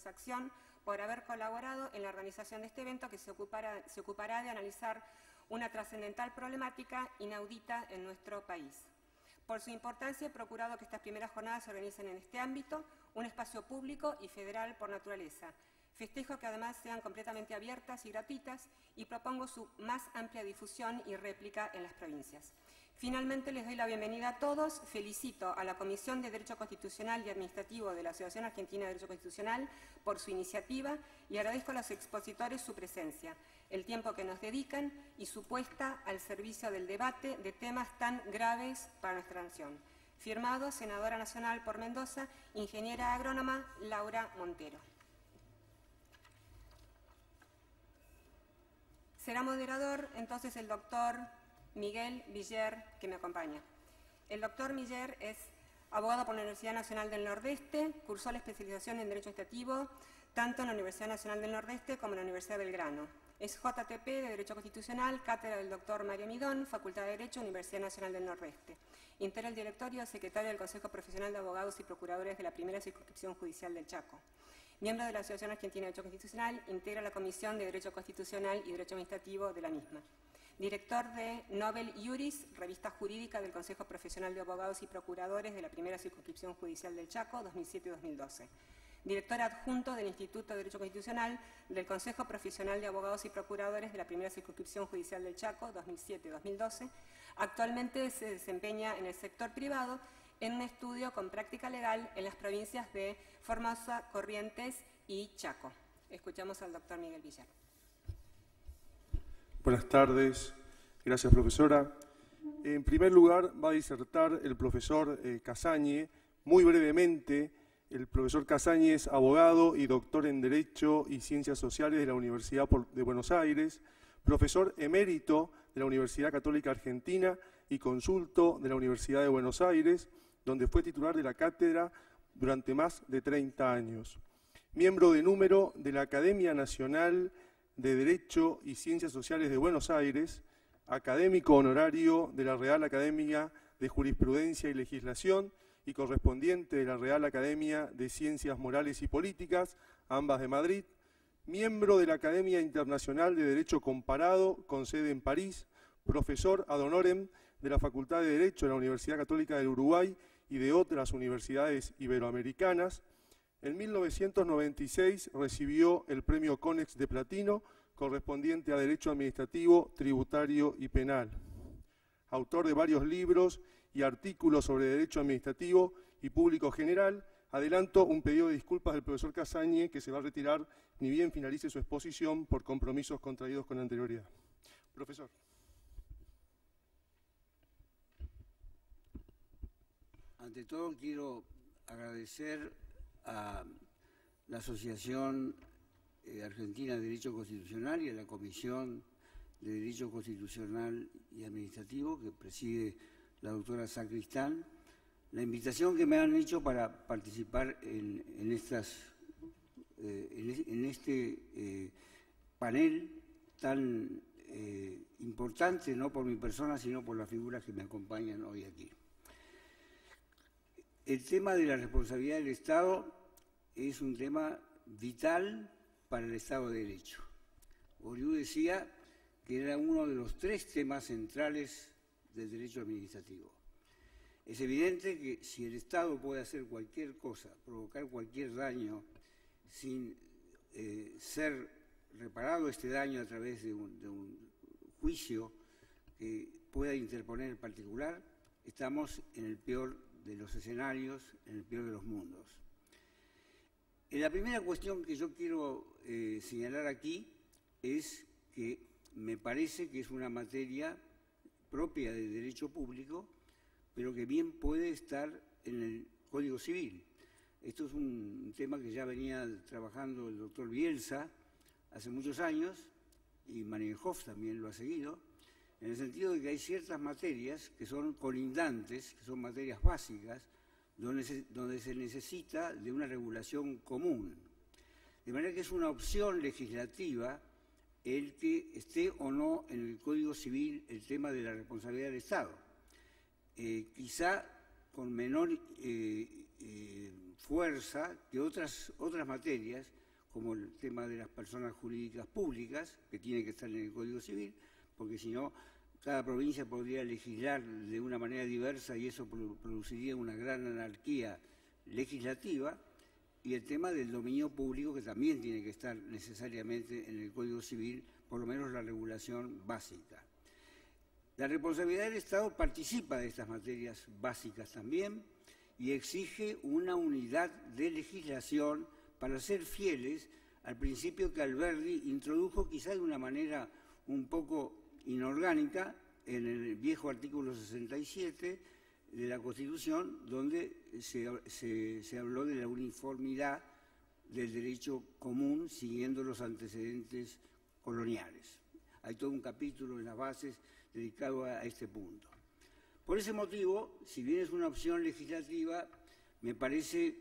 Acción por haber colaborado en la organización de este evento que se ocupará de analizar una trascendental problemática inaudita en nuestro país. Por su importancia, he procurado que estas primeras jornadas se organicen en este ámbito, un espacio público y federal por naturaleza. Festejo que además sean completamente abiertas y gratuitas y propongo su más amplia difusión y réplica en las provincias. Finalmente, les doy la bienvenida a todos. Felicito a la Comisión de Derecho Constitucional y Administrativo de la Asociación Argentina de Derecho Constitucional por su iniciativa y agradezco a los expositores su presencia, el tiempo que nos dedican y su puesta al servicio del debate de temas tan graves para nuestra nación. Firmado, Senadora Nacional por Mendoza, Ingeniera Agrónoma Laura Montero. Será moderador entonces el doctor Miguel Viller, que me acompaña. El doctor Viller es abogado por la Universidad Nacional del Nordeste, cursó la especialización en Derecho Administrativo tanto en la Universidad Nacional del Nordeste como en la Universidad Belgrano. Es JTP de Derecho Constitucional, cátedra del doctor Mario Midón, Facultad de Derecho, Universidad Nacional del Nordeste. Integra el directorio secretario del Consejo Profesional de Abogados y Procuradores de la Primera Circunscripción Judicial del Chaco. Miembro de la Asociación Argentina de Derecho Constitucional, integra la Comisión de Derecho Constitucional y Derecho Administrativo de la misma. Director de Nobel Iuris, revista jurídica del Consejo Profesional de Abogados y Procuradores de la Primera Circunscripción Judicial del Chaco, 2007-2012. Director adjunto del Instituto de Derecho Constitucional del Consejo Profesional de Abogados y Procuradores de la Primera Circunscripción Judicial del Chaco, 2007-2012. Actualmente se desempeña en el sector privado en un estudio con práctica legal en las provincias de Formosa, Corrientes y Chaco. Escuchamos al doctor Miguel Villar. Buenas tardes. Gracias, profesora. En primer lugar, va a disertar el profesor Casañe. Muy brevemente, el profesor Casañe es abogado y doctor en Derecho y Ciencias Sociales de la Universidad de Buenos Aires, profesor emérito de la Universidad Católica Argentina y consulto de la Universidad de Buenos Aires, donde fue titular de la cátedra durante más de 30 años. Miembro de número de la Academia Nacional de Derecho y Ciencias Sociales de Buenos Aires, académico honorario de la Real Academia de Jurisprudencia y Legislación y correspondiente de la Real Academia de Ciencias Morales y Políticas, ambas de Madrid, miembro de la Academia Internacional de Derecho Comparado, con sede en París, profesor ad honorem de la Facultad de Derecho de la Universidad Católica del Uruguay y de otras universidades iberoamericanas. En 1996 recibió el Premio Conex de Platino, correspondiente a Derecho Administrativo, Tributario y Penal. Autor de varios libros y artículos sobre Derecho Administrativo y Público General, adelanto un pedido de disculpas del profesor Casañe, que se va a retirar ni bien finalice su exposición por compromisos contraídos con anterioridad. Profesor. Ante todo, quiero agradecer a la Asociación Argentina de Derecho Constitucional y a la Comisión de Derecho Constitucional y Administrativo, que preside la doctora Sacristán, la invitación que me han hecho para participar en este panel tan importante, no por mi persona, sino por las figuras que me acompañan hoy aquí. El tema de la responsabilidad del Estado es un tema vital para el Estado de Derecho. Bourdieu decía que era uno de los 3 temas centrales del derecho administrativo. Es evidente que si el Estado puede hacer cualquier cosa, provocar cualquier daño sin ser reparado este daño a través de un juicio que pueda interponer el particular, estamos en el peor de los escenarios, en el peor de los mundos. La primera cuestión que yo quiero señalar aquí es que me parece que es una materia propia de derecho público, pero que bien puede estar en el Código Civil. Esto es un tema que ya venía trabajando el doctor Bielsa hace muchos años, y Marienhoff también lo ha seguido, en el sentido de que hay ciertas materias que son colindantes, que son materias básicas, donde se necesita de una regulación común. De manera que es una opción legislativa el que esté o no en el Código Civil el tema de la responsabilidad del Estado. Quizá con menor fuerza que otras materias, como el tema de las personas jurídicas públicas, que tiene que estar en el Código Civil, porque si no, cada provincia podría legislar de una manera diversa y eso produciría una gran anarquía legislativa, y el tema del dominio público, que también tiene que estar necesariamente en el Código Civil, por lo menos la regulación básica. La responsabilidad del Estado participa de estas materias básicas también y exige una unidad de legislación para ser fieles al principio que Alberdi introdujo quizá de una manera un poco inorgánica en el viejo artículo 67 de la Constitución, donde se habló de la uniformidad del derecho común siguiendo los antecedentes coloniales. Hay todo un capítulo en las bases dedicado a este punto. Por ese motivo, si bien es una opción legislativa, me parece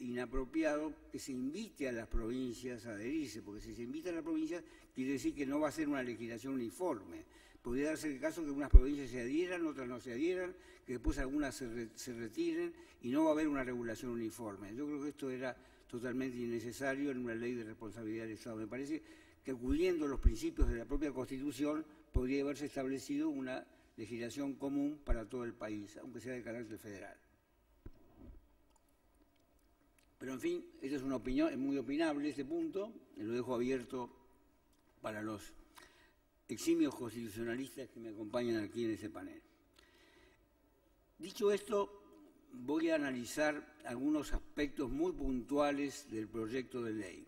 inapropiado que se invite a las provincias a adherirse, porque si se invita a las provincias quiere decir que no va a ser una legislación uniforme. Podría darse el caso que unas provincias se adhieran, otras no se adhieran, que después algunas se retiren y no va a haber una regulación uniforme. Yo creo que esto era totalmente innecesario en una ley de responsabilidad del Estado. Me parece que acudiendo a los principios de la propia Constitución podría haberse establecido una legislación común para todo el país, aunque sea de carácter federal. Pero en fin, esta es una opinión, es muy opinable este punto, y lo dejo abierto para los eximios constitucionalistas que me acompañan aquí en este panel. Dicho esto, voy a analizar algunos aspectos muy puntuales del proyecto de ley,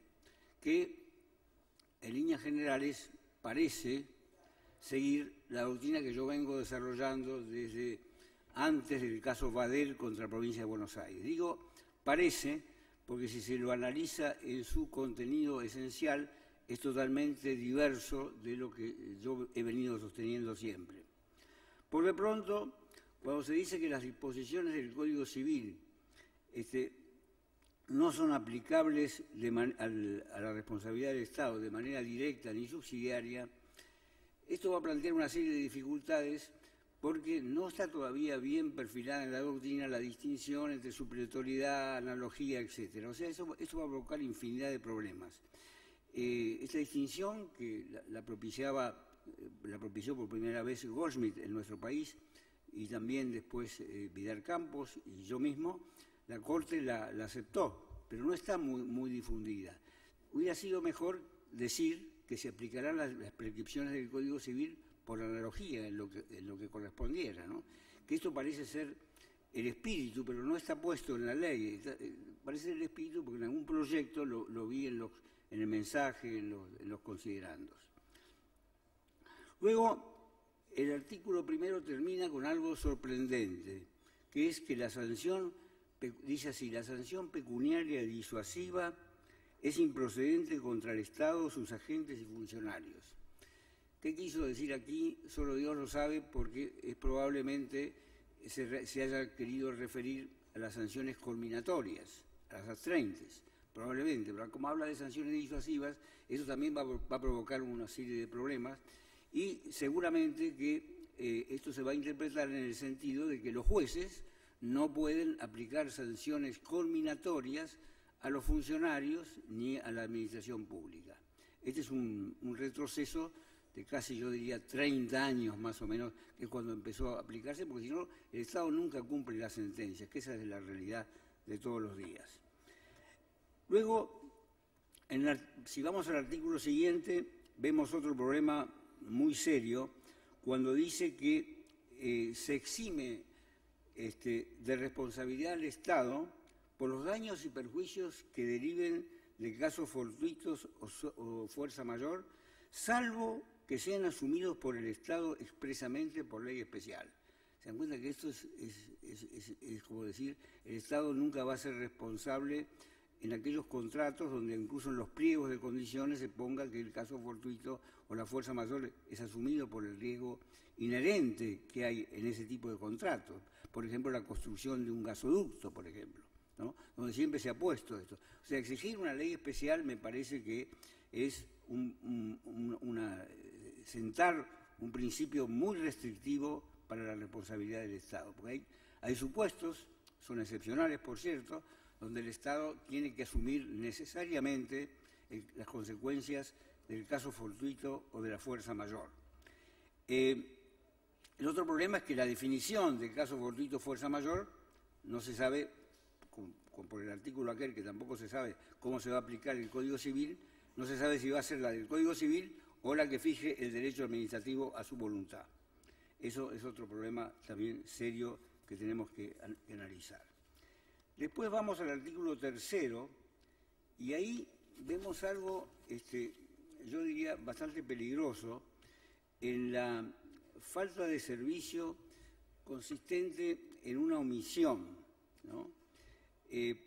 que en líneas generales parece seguir la doctrina que yo vengo desarrollando desde antes del caso Badel contra la provincia de Buenos Aires. Digo parece porque si se lo analiza en su contenido esencial es totalmente diverso de lo que yo he venido sosteniendo siempre. Por de pronto, cuando se dice que las disposiciones del Código Civil no son aplicables a la responsabilidad del Estado de manera directa ni subsidiaria, esto va a plantear una serie de dificultades porque no está todavía bien perfilada en la doctrina la distinción entre supletoriedad, analogía, etc. O sea, esto va a provocar infinidad de problemas. Esta distinción que la propició por primera vez Goldschmidt en nuestro país y también después Vidal Campos y yo mismo, la Corte la aceptó, pero no está muy difundida. Hubiera sido mejor decir que se aplicarán las prescripciones del Código Civil por analogía en lo que correspondiera, ¿no? Que esto parece ser el espíritu, pero no está puesto en la ley. Parece ser el espíritu porque en algún proyecto lo vi en el mensaje, en los considerandos. Luego, el artículo primero termina con algo sorprendente, que es que la sanción, dice así, la sanción pecuniaria disuasiva es improcedente contra el Estado, sus agentes y funcionarios. ¿Qué quiso decir aquí? Solo Dios lo sabe, porque probablemente se haya querido referir a las sanciones culminatorias, a las astreintες, probablemente, pero como habla de sanciones disuasivas, eso también va a provocar una serie de problemas y seguramente que esto se va a interpretar en el sentido de que los jueces no pueden aplicar sanciones culminatorias a los funcionarios ni a la administración pública. Este es un retroceso de casi, yo diría, 30 años más o menos, que es cuando empezó a aplicarse, porque si no, el Estado nunca cumple las sentencias, que esa es la realidad de todos los días. Luego, si vamos al artículo siguiente, vemos otro problema muy serio, cuando dice que se exime de responsabilidad al Estado por los daños y perjuicios que deriven de casos fortuitos o fuerza mayor, salvo que sean asumidos por el Estado expresamente por ley especial. ¿Se dan cuenta que esto es como decir, el Estado nunca va a ser responsable en aquellos contratos donde incluso en los pliegos de condiciones se ponga que el caso fortuito o la fuerza mayor es asumido por el riesgo inherente que hay en ese tipo de contratos? Por ejemplo, la construcción de un gasoducto, por ejemplo, ¿no? Donde siempre se ha puesto esto. O sea, exigir una ley especial me parece que es sentar un principio muy restrictivo para la responsabilidad del Estado. Porque hay supuestos, son excepcionales, por cierto, donde el Estado tiene que asumir necesariamente las consecuencias del caso fortuito o de la fuerza mayor. El otro problema es que la definición del caso fortuito o fuerza mayor no se sabe, por el artículo aquel que tampoco se sabe cómo se va a aplicar el Código Civil, no se sabe si va a ser la del Código Civil o la que fije el derecho administrativo a su voluntad. Eso es otro problema también serio que tenemos que analizar. Después vamos al artículo 3º y ahí vemos algo, yo diría, bastante peligroso en la falta de servicio consistente en una omisión, ¿no?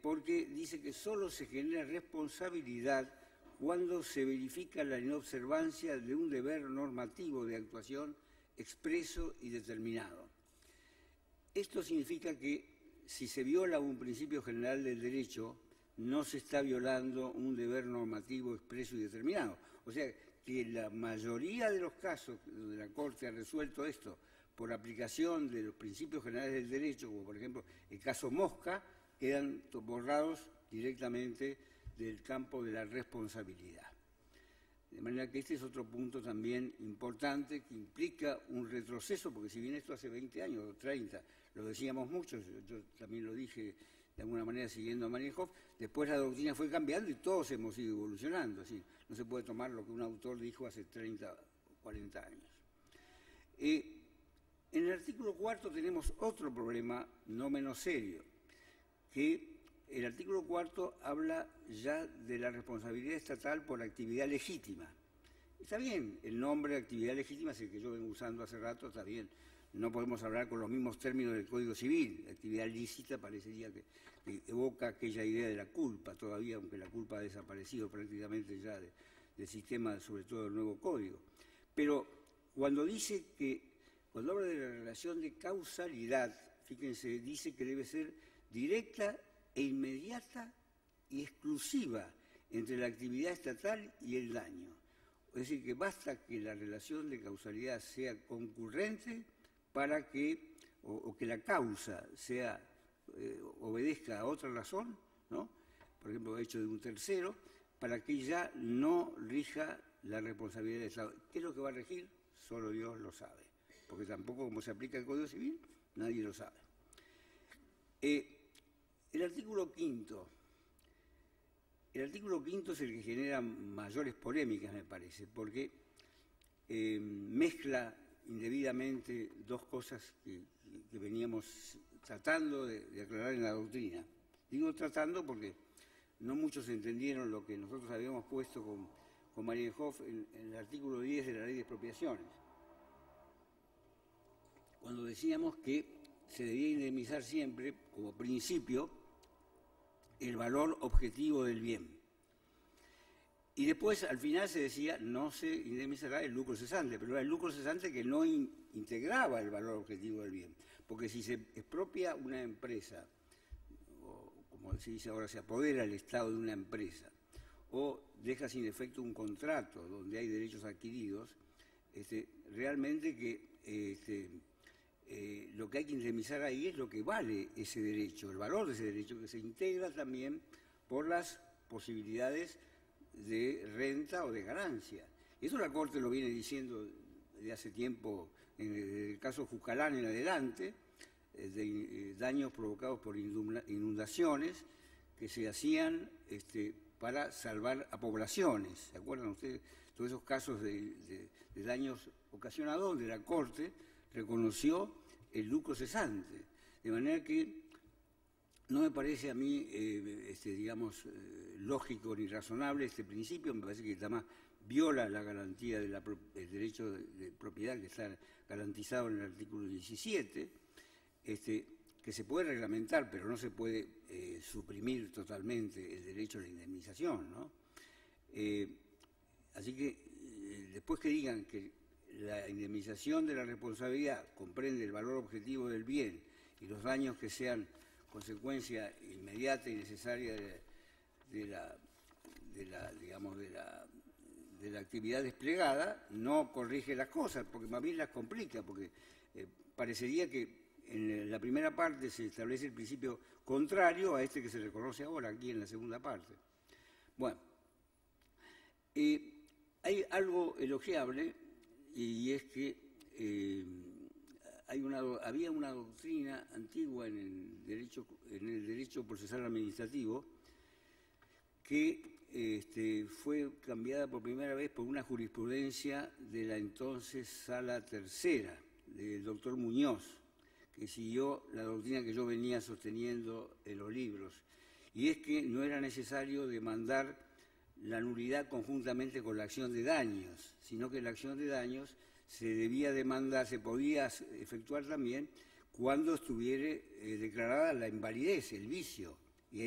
Porque dice que solo se genera responsabilidad cuando se verifica la inobservancia de un deber normativo de actuación expreso y determinado. Esto significa que si se viola un principio general del derecho, no se está violando un deber normativo expreso y determinado. O sea, que la mayoría de los casos donde la Corte ha resuelto esto por aplicación de los principios generales del derecho, como por ejemplo el caso Mosca, quedan borrados directamente del campo de la responsabilidad. De manera que este es otro punto también importante que implica un retroceso, porque si bien esto hace 20 años o 30, lo decíamos mucho, yo también lo dije de alguna manera siguiendo a Marienhoff, después la doctrina fue cambiando y todos hemos ido evolucionando, así, no se puede tomar lo que un autor dijo hace 30 o 40 años. En el artículo 4 tenemos otro problema no menos serio, que el artículo 4 habla ya de la responsabilidad estatal por actividad legítima. Está bien, el nombre de actividad legítima es el que yo vengo usando hace rato, está bien. No podemos hablar con los mismos términos del Código Civil. Actividad lícita parecería que evoca aquella idea de la culpa todavía, aunque la culpa ha desaparecido prácticamente ya del sistema, sobre todo del nuevo Código. Pero cuando habla de la relación de causalidad, fíjense, dice que debe ser directa e inmediata y exclusiva entre la actividad estatal y el daño. Es decir, que basta que la relación de causalidad sea concurrente para que, o que la causa sea, obedezca a otra razón, ¿no? Por ejemplo, hecho de un tercero, para que ya no rija la responsabilidad del Estado. ¿Qué es lo que va a regir? Solo Dios lo sabe, porque tampoco como se aplica el Código Civil, nadie lo sabe. El artículo 5 es el que genera mayores polémicas, me parece, porque mezcla indebidamente dos cosas que veníamos tratando de aclarar en la doctrina. Digo tratando porque no muchos entendieron lo que nosotros habíamos puesto con Marienhoff en el artículo 10 de la Ley de Expropiaciones, cuando decíamos que se debía indemnizar siempre, como principio, el valor objetivo del bien. Y después, al final, se decía, no se indemnizará el lucro cesante, pero era el lucro cesante que no integraba el valor objetivo del bien. Porque si se expropia una empresa, o como se dice ahora, se apodera el Estado de una empresa, o deja sin efecto un contrato donde hay derechos adquiridos, realmente que lo que hay que indemnizar ahí es lo que vale ese derecho, el valor de ese derecho, que se integra también por las posibilidades de renta o de ganancia. Eso la Corte lo viene diciendo desde hace tiempo, en el caso Juscalán en adelante, de daños provocados por inundaciones que se hacían para salvar a poblaciones. ¿Se acuerdan ustedes? Todos esos casos de daños ocasionados donde la Corte reconoció el lucro cesante. De manera que no me parece a mí, digamos, lógico ni razonable este principio. Me parece que además viola la garantía del derecho de propiedad que está garantizado en el artículo 17, que se puede reglamentar, pero no se puede suprimir totalmente el derecho a la indemnización, ¿no? Así que después que digan que la indemnización de la responsabilidad comprende el valor objetivo del bien y los daños que sean consecuencia inmediata y necesaria de la actividad desplegada, no corrige las cosas, porque más bien las complica, porque parecería que en la primera parte se establece el principio contrario a este que se reconoce ahora aquí en la segunda parte. Bueno, hay algo elogiable, y es que había una doctrina antigua en el derecho procesal administrativo que fue cambiada por primera vez por una jurisprudencia de la entonces Sala Tercera, del doctor Muñoz, que siguió la doctrina que yo venía sosteniendo en los libros, y es que no era necesario demandar la nulidad conjuntamente con la acción de daños, sino que la acción de daños se debía demandar, se podía efectuar también cuando estuviera declarada la invalidez, el vicio, y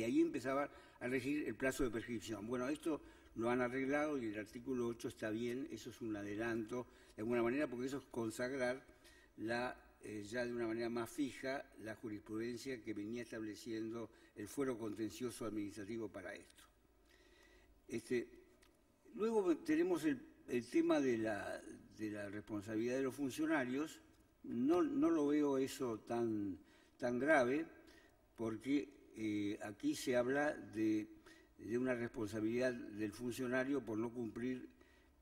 ahí empezaba a regir el plazo de prescripción. Bueno, esto lo han arreglado y el artículo 8 está bien, eso es un adelanto de alguna manera, porque eso es consagrar ya de una manera más fija la jurisprudencia que venía estableciendo el fuero contencioso administrativo para esto. Luego tenemos el tema de la responsabilidad de los funcionarios. No lo veo eso tan grave, porque aquí se habla de una responsabilidad del funcionario por no cumplir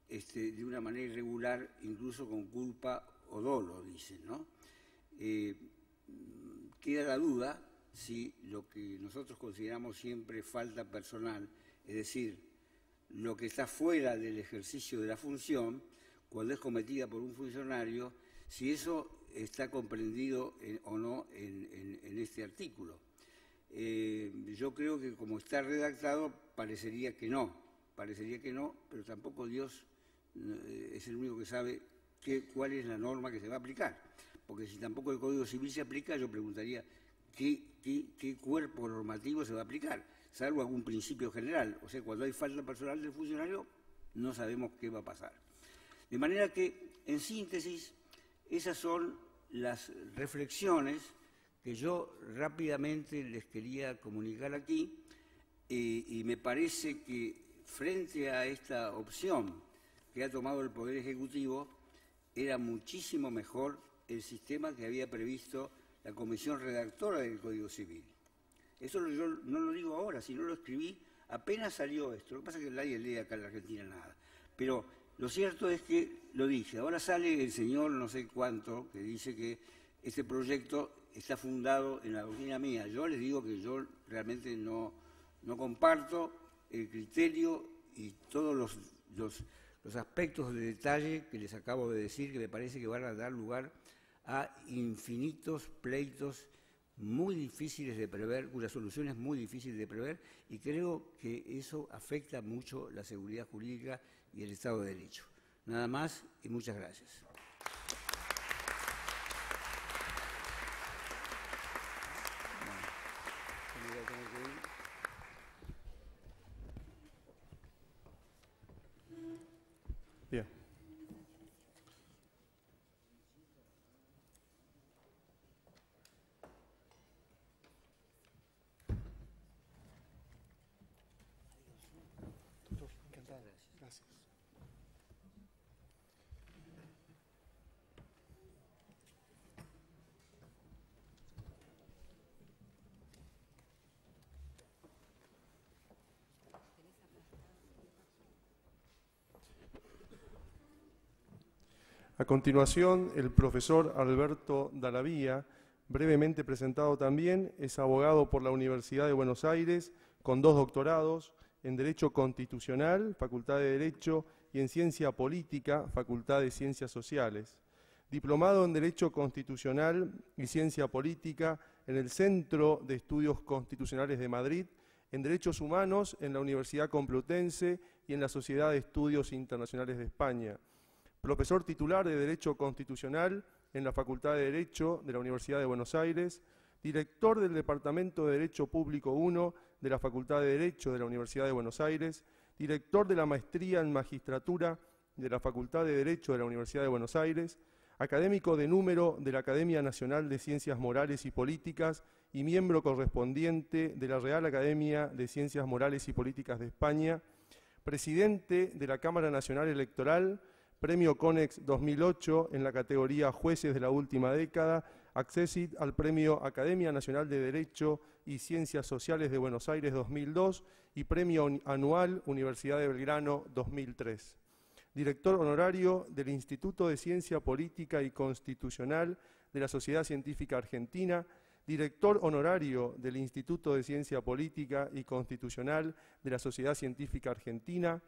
de una manera irregular, incluso con culpa o dolo, dicen, ¿no? Queda la duda si lo que nosotros consideramos siempre falta personal, es decir, lo que está fuera del ejercicio de la función, cuando es cometida por un funcionario, si eso está comprendido o no en este artículo. Yo creo que como está redactado parecería que no, pero tampoco Dios es el único que sabe cuál es la norma que se va a aplicar, porque si tampoco el Código Civil se aplica, yo preguntaría qué cuerpo normativo se va a aplicar, salvo algún principio general. O sea, cuando hay falta personal del funcionario, no sabemos qué va a pasar. De manera que, en síntesis, esas son las reflexiones que yo rápidamente les quería comunicar aquí, y me parece que frente a esta opción que ha tomado el Poder Ejecutivo, era muchísimo mejor el sistema que había previsto la Comisión Redactora del Código Civil. Eso yo no lo digo ahora, sino lo escribí apenas salió esto. Lo que pasa es que nadie lee acá en la Argentina nada. Pero lo cierto es que lo dije. Ahora sale el señor no sé cuánto que dice que este proyecto está fundado en la doctrina mía. Yo les digo que yo realmente no comparto el criterio y todos los aspectos de detalle que les acabo de decir, que me parece que van a dar lugar a infinitos pleitos muy difíciles de prever, cuya solución es muy difícil de prever, y creo que eso afecta mucho la seguridad jurídica y el Estado de Derecho. Nada más y muchas gracias. Bien. Gracias. A continuación, el profesor Alberto Dallavía, brevemente presentado también, es abogado por la Universidad de Buenos Aires, con 2 doctorados en Derecho Constitucional, Facultad de Derecho, y en Ciencia Política, Facultad de Ciencias Sociales. Diplomado en Derecho Constitucional y Ciencia Política en el Centro de Estudios Constitucionales de Madrid, en Derechos Humanos en la Universidad Complutense y en la Sociedad de Estudios Internacionales de España. Profesor titular de Derecho Constitucional en la Facultad de Derecho de la Universidad de Buenos Aires, director del Departamento de Derecho Público I de la Facultad de Derecho de la Universidad de Buenos Aires, director de la Maestría en Magistratura de la Facultad de Derecho de la Universidad de Buenos Aires, académico de número de la Academia Nacional de Ciencias Morales y Políticas y miembro correspondiente de la Real Academia de Ciencias Morales y Políticas de España, presidente de la Cámara Nacional Electoral, Premio CONEX 2008 en la categoría Jueces de la Última Década, Accessit al Premio Academia Nacional de Derecho y Ciencias Sociales de Buenos Aires 2002 y Premio Anual Universidad de Belgrano 2003. Director honorario del Instituto de Ciencia Política y Constitucional de la Sociedad Científica Argentina, director honorario del Instituto de Ciencia Política y Constitucional de la Sociedad Científica Argentina,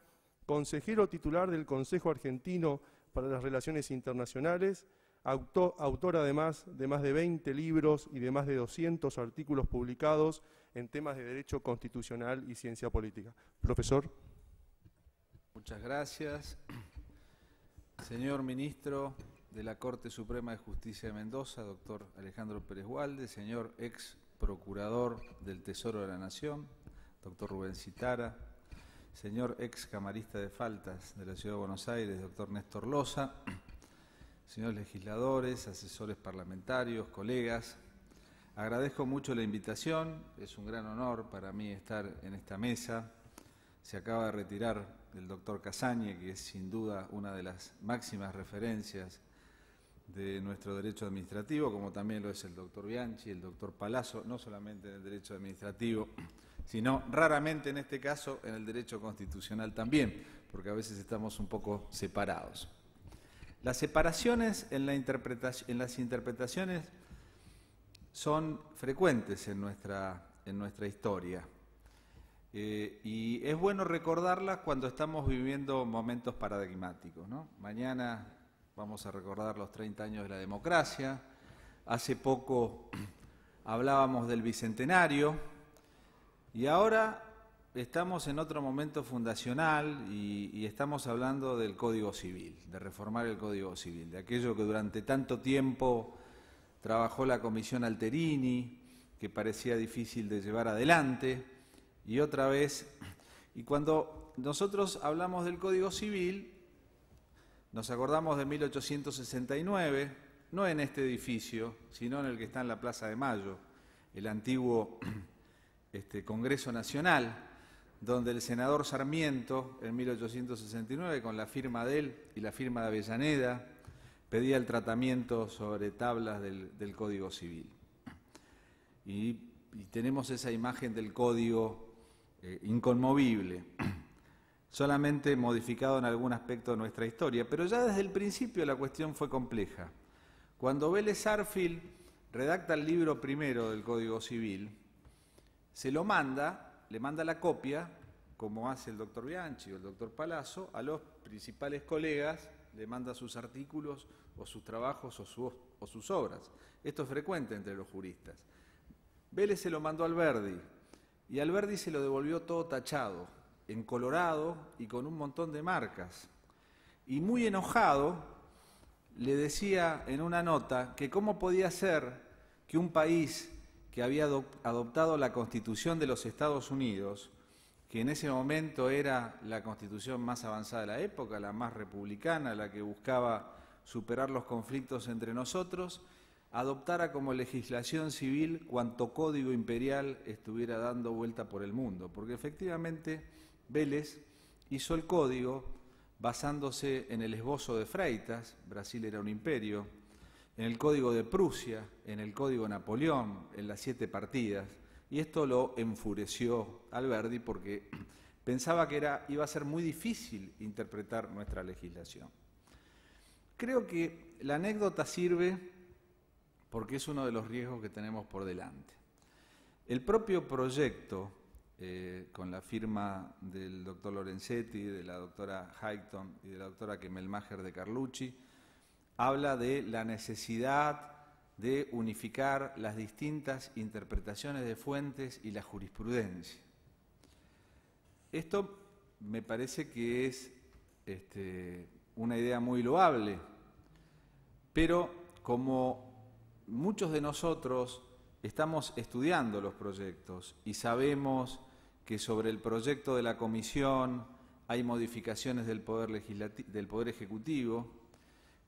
consejero titular del Consejo Argentino para las Relaciones Internacionales, autor además de más de 20 libros y de más de 200 artículos publicados en temas de derecho constitucional y ciencia política. Profesor. Muchas gracias. Señor Ministro de la Corte Suprema de Justicia de Mendoza, doctor Alejandro Pérez Walde, señor ex Procurador del Tesoro de la Nación, doctor Rubén Citara, señor ex Camarista de Faltas de la Ciudad de Buenos Aires, doctor Néstor Loza, señores legisladores, asesores parlamentarios, colegas, agradezco mucho la invitación, es un gran honor para mí estar en esta mesa. Se acaba de retirar el doctor Casañe, que es sin duda una de las máximas referencias de nuestro derecho administrativo, como también lo es el doctor Bianchi, el doctor Palazzo, no solamente en el derecho administrativo, sino raramente en este caso en el derecho constitucional también, porque a veces estamos un poco separados. Las separaciones en las interpretaciones son frecuentes en nuestra historia. Y es bueno recordarlas cuando estamos viviendo momentos paradigmáticos, ¿no? Mañana vamos a recordar los 30 años de la democracia. Hace poco hablábamos del Bicentenario y ahora estamos en otro momento fundacional y estamos hablando del Código Civil, de reformar el Código Civil, de aquello que durante tanto tiempo trabajó la Comisión Alterini, que parecía difícil de llevar adelante. Y otra vez, y cuando nosotros hablamos del Código Civil, nos acordamos de 1869, no en este edificio, sino en el que está en la Plaza de Mayo, el antiguo Congreso Nacional, donde el senador Sarmiento, en 1869, con la firma de él y la firma de Avellaneda, pedía el tratamiento sobre tablas del Código Civil. Y tenemos esa imagen del Código inconmovible, solamente modificado en algún aspecto de nuestra historia, pero ya desde el principio la cuestión fue compleja. Cuando Vélez Sarsfield redacta el libro primero del Código Civil, se lo manda, le manda la copia, como hace el doctor Bianchi o el doctor Palazzo, a los principales colegas, le manda sus artículos o sus trabajos o sus obras. Esto es frecuente entre los juristas. Vélez se lo mandó a Alberdi, y Alberdi se lo devolvió todo tachado, encolorado y con un montón de marcas. Y muy enojado, le decía en una nota que cómo podía ser que un país que había adoptado la Constitución de los Estados Unidos, que en ese momento era la Constitución más avanzada de la época, la más republicana, la que buscaba superar los conflictos entre nosotros, adoptara como legislación civil cuanto código imperial estuviera dando vuelta por el mundo, porque efectivamente Vélez hizo el código basándose en el esbozo de Freitas, Brasil era un imperio, en el código de Prusia, en el código Napoleón, en las 7 partidas, y esto lo enfureció Alberdi porque pensaba que iba a ser muy difícil interpretar nuestra legislación. Creo que la anécdota sirve porque es uno de los riesgos que tenemos por delante. El propio proyecto, con la firma del doctor Lorenzetti, de la doctora Hayton y de la doctora Kemelmacher de Carlucci, habla de la necesidad de unificar las distintas interpretaciones de fuentes y la jurisprudencia. Esto me parece que es una idea muy loable, pero como muchos de nosotros estamos estudiando los proyectos y sabemos que sobre el proyecto de la Comisión hay modificaciones del Poder Ejecutivo,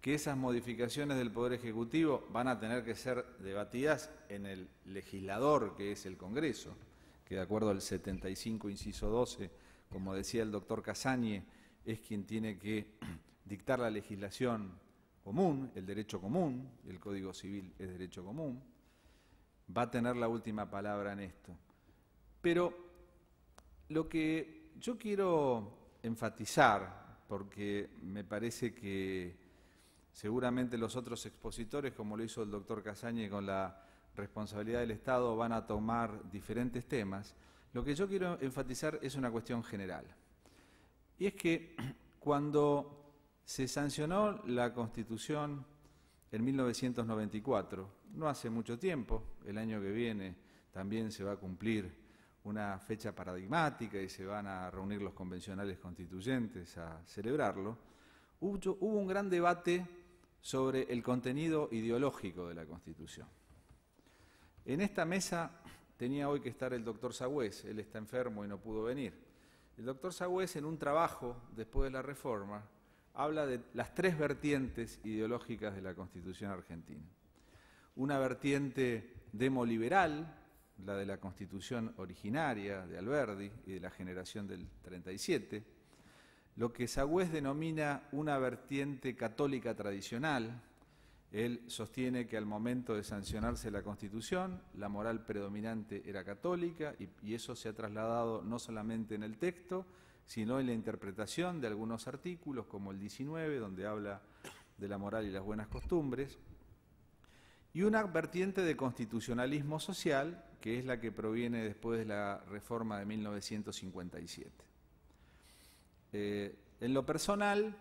que esas modificaciones del Poder Ejecutivo van a tener que ser debatidas en el legislador, que es el Congreso, que de acuerdo al 75, inciso 12, como decía el doctor Casañe, es quien tiene que dictar la legislación común, el derecho común, el Código Civil es derecho común, va a tener la última palabra en esto. Pero lo que yo quiero enfatizar, porque me parece que seguramente los otros expositores, como lo hizo el doctor Casañe con la responsabilidad del Estado, van a tomar diferentes temas. Lo que yo quiero enfatizar es una cuestión general. Y es que cuando se sancionó la Constitución en 1994, no hace mucho tiempo, el año que viene también se va a cumplir una fecha paradigmática y se van a reunir los convencionales constituyentes a celebrarlo, hubo un gran debate sobre el contenido ideológico de la Constitución. En esta mesa tenía hoy que estar el doctor Sagüés, él está enfermo y no pudo venir. El doctor Sagüés, en un trabajo después de la reforma, habla de las tres vertientes ideológicas de la Constitución argentina. Una vertiente demoliberal, la de la Constitución originaria de Alberdi y de la generación del 37, lo que Sagüés denomina una vertiente católica tradicional. Él sostiene que al momento de sancionarse la Constitución, la moral predominante era católica y eso se ha trasladado no solamente en el texto, sino en la interpretación de algunos artículos, como el 19, donde habla de la moral y las buenas costumbres, y una vertiente de constitucionalismo social, que es la que proviene después de la reforma de 1957. En lo personal,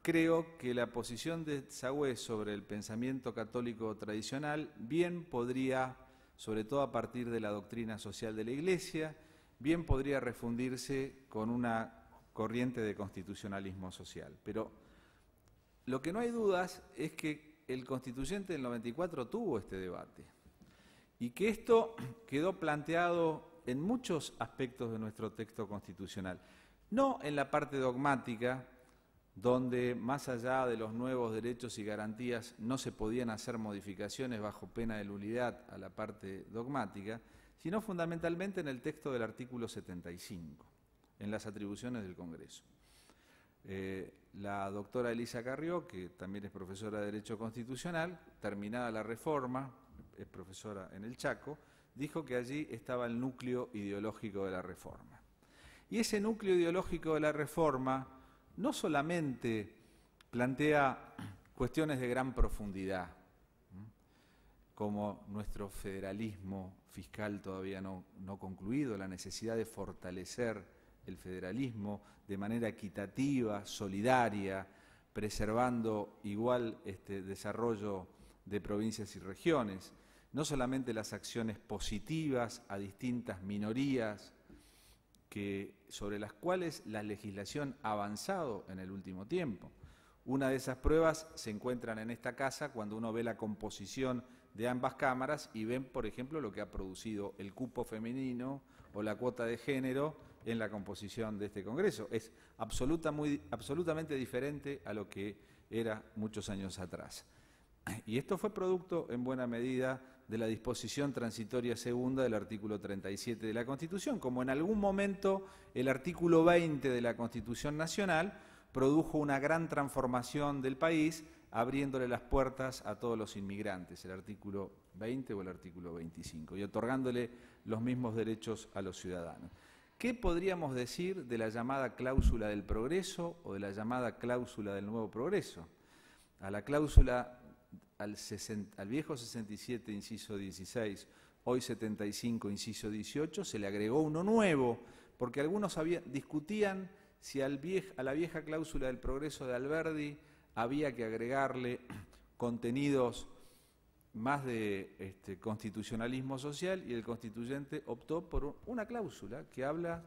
creo que la posición de Sagüés sobre el pensamiento católico tradicional bien podría, sobre todo a partir de la doctrina social de la Iglesia, bien podría refundirse con una corriente de constitucionalismo social. Pero lo que no hay dudas es que el constituyente del 94 tuvo este debate y que esto quedó planteado en muchos aspectos de nuestro texto constitucional, no en la parte dogmática, donde más allá de los nuevos derechos y garantías no se podían hacer modificaciones bajo pena de nulidad a la parte dogmática, sino fundamentalmente en el texto del artículo 75, en las atribuciones del Congreso. La doctora Elisa Carrió, que también es profesora de Derecho Constitucional, terminada la reforma, es profesora en el Chaco, dijo que allí estaba el núcleo ideológico de la reforma. Y ese núcleo ideológico de la reforma no solamente plantea cuestiones de gran profundidad, como nuestro federalismo fiscal todavía no concluido, la necesidad de fortalecer el federalismo de manera equitativa, solidaria, preservando igual desarrollo de provincias y regiones, no solamente las acciones positivas a distintas minorías sobre las cuales la legislación ha avanzado en el último tiempo. Una de esas pruebas se encuentran en esta casa cuando uno ve la composición de ambas cámaras y ven, por ejemplo, lo que ha producido el cupo femenino o la cuota de género en la composición de este Congreso. Es absolutamente diferente a lo que era muchos años atrás. Y esto fue producto, en buena medida, de la disposición transitoria segunda del artículo 37 de la Constitución, como en algún momento el artículo 20 de la Constitución Nacional produjo una gran transformación del país, abriéndole las puertas a todos los inmigrantes, el artículo 20 o el artículo 25, y otorgándole los mismos derechos a los ciudadanos. ¿Qué podríamos decir de la llamada cláusula del progreso o de la llamada cláusula del nuevo progreso? A la cláusula, al viejo 67, inciso 16, hoy 75, inciso 18, se le agregó uno nuevo, porque algunos discutían si a la vieja cláusula del progreso de Alberdi había que agregarle contenidos más de constitucionalismo social, y el constituyente optó por una cláusula que habla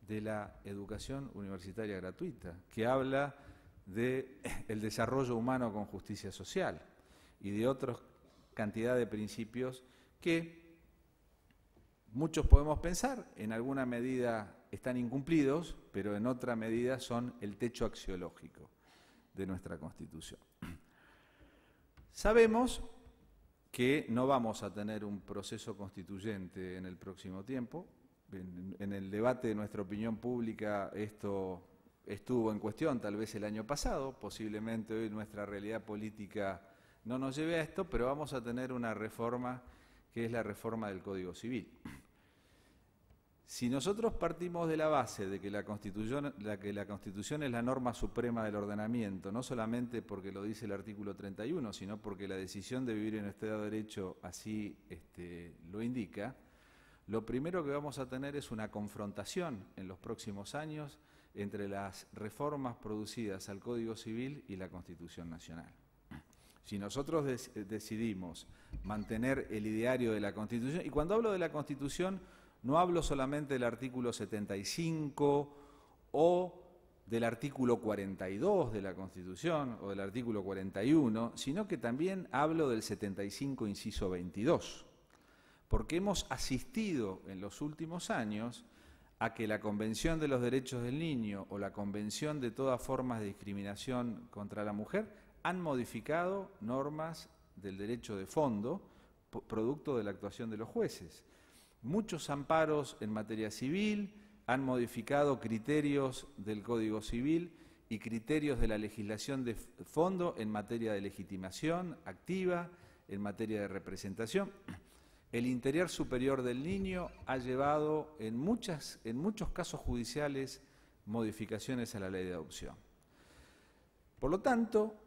de la educación universitaria gratuita, que habla del desarrollo humano con justicia social y de otra cantidad de principios que muchos podemos pensar, en alguna medida están incumplidos, pero en otra medida son el techo axiológico de nuestra Constitución. Sabemos que no vamos a tener un proceso constituyente en el próximo tiempo. En el debate de nuestra opinión pública esto estuvo en cuestión tal vez el año pasado, posiblemente hoy nuestra realidad política no nos lleve a esto, pero vamos a tener una reforma que es la reforma del Código Civil. Si nosotros partimos de la base de que la Constitución es la norma suprema del ordenamiento, no solamente porque lo dice el artículo 31, sino porque la decisión de vivir en Estado de Derecho así lo indica, lo primero que vamos a tener es una confrontación en los próximos años entre las reformas producidas al Código Civil y la Constitución Nacional. Si nosotros decidimos mantener el ideario de la Constitución, y cuando hablo de la Constitución no hablo solamente del artículo 75 o del artículo 42 de la Constitución o del artículo 41, sino que también hablo del 75, inciso 22, porque hemos asistido en los últimos años a que la Convención de los Derechos del Niño o la Convención de todas formas de discriminación contra la mujer han modificado normas del derecho de fondo producto de la actuación de los jueces. Muchos amparos en materia civil han modificado criterios del Código Civil y criterios de la legislación de fondo en materia de legitimación activa, en materia de representación. El Interior Superior del Niño ha llevado en muchos casos judiciales modificaciones a la ley de adopción. Por lo tanto,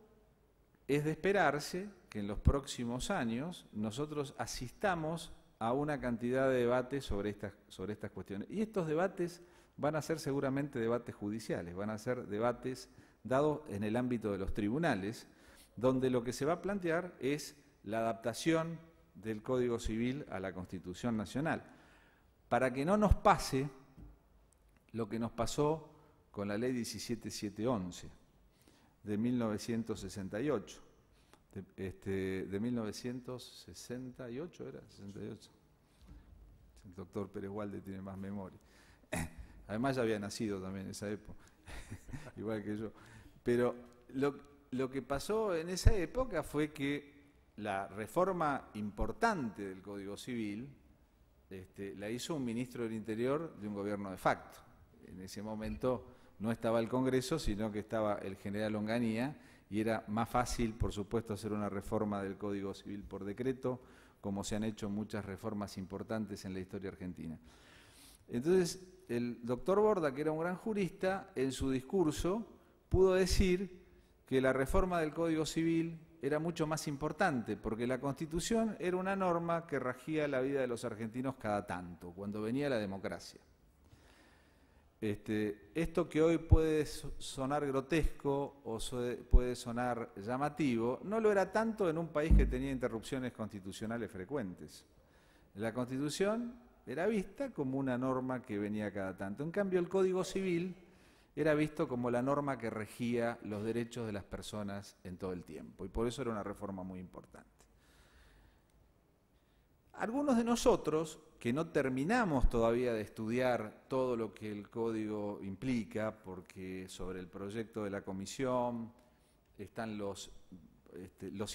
es de esperarse que en los próximos años nosotros asistamos a una cantidad de debates sobre estas cuestiones. Y estos debates van a ser seguramente debates judiciales, van a ser debates dados en el ámbito de los tribunales, donde lo que se va a plantear es la adaptación del Código Civil a la Constitución Nacional, para que no nos pase lo que nos pasó con la Ley 17711 de 1968. De 1968 era, 68. El doctor Pérez Walde tiene más memoria. Además ya había nacido también en esa época, igual que yo. Pero lo que pasó en esa época fue que la reforma importante del Código Civil la hizo un ministro del Interior de un gobierno de facto. En ese momento no estaba el Congreso, sino que estaba el general Onganía, y era más fácil, por supuesto, hacer una reforma del Código Civil por decreto, como se han hecho muchas reformas importantes en la historia argentina. Entonces, el doctor Borda, que era un gran jurista, en su discurso pudo decir que la reforma del Código Civil era mucho más importante, porque la Constitución era una norma que regía la vida de los argentinos cada tanto, cuando venía la democracia. Esto que hoy puede sonar grotesco o puede sonar llamativo, no lo era tanto en un país que tenía interrupciones constitucionales frecuentes. La Constitución era vista como una norma que venía cada tanto. En cambio, el Código Civil era visto como la norma que regía los derechos de las personas en todo el tiempo, y por eso era una reforma muy importante. Algunos de nosotros, que no terminamos todavía de estudiar todo lo que el Código implica, porque sobre el proyecto de la Comisión están los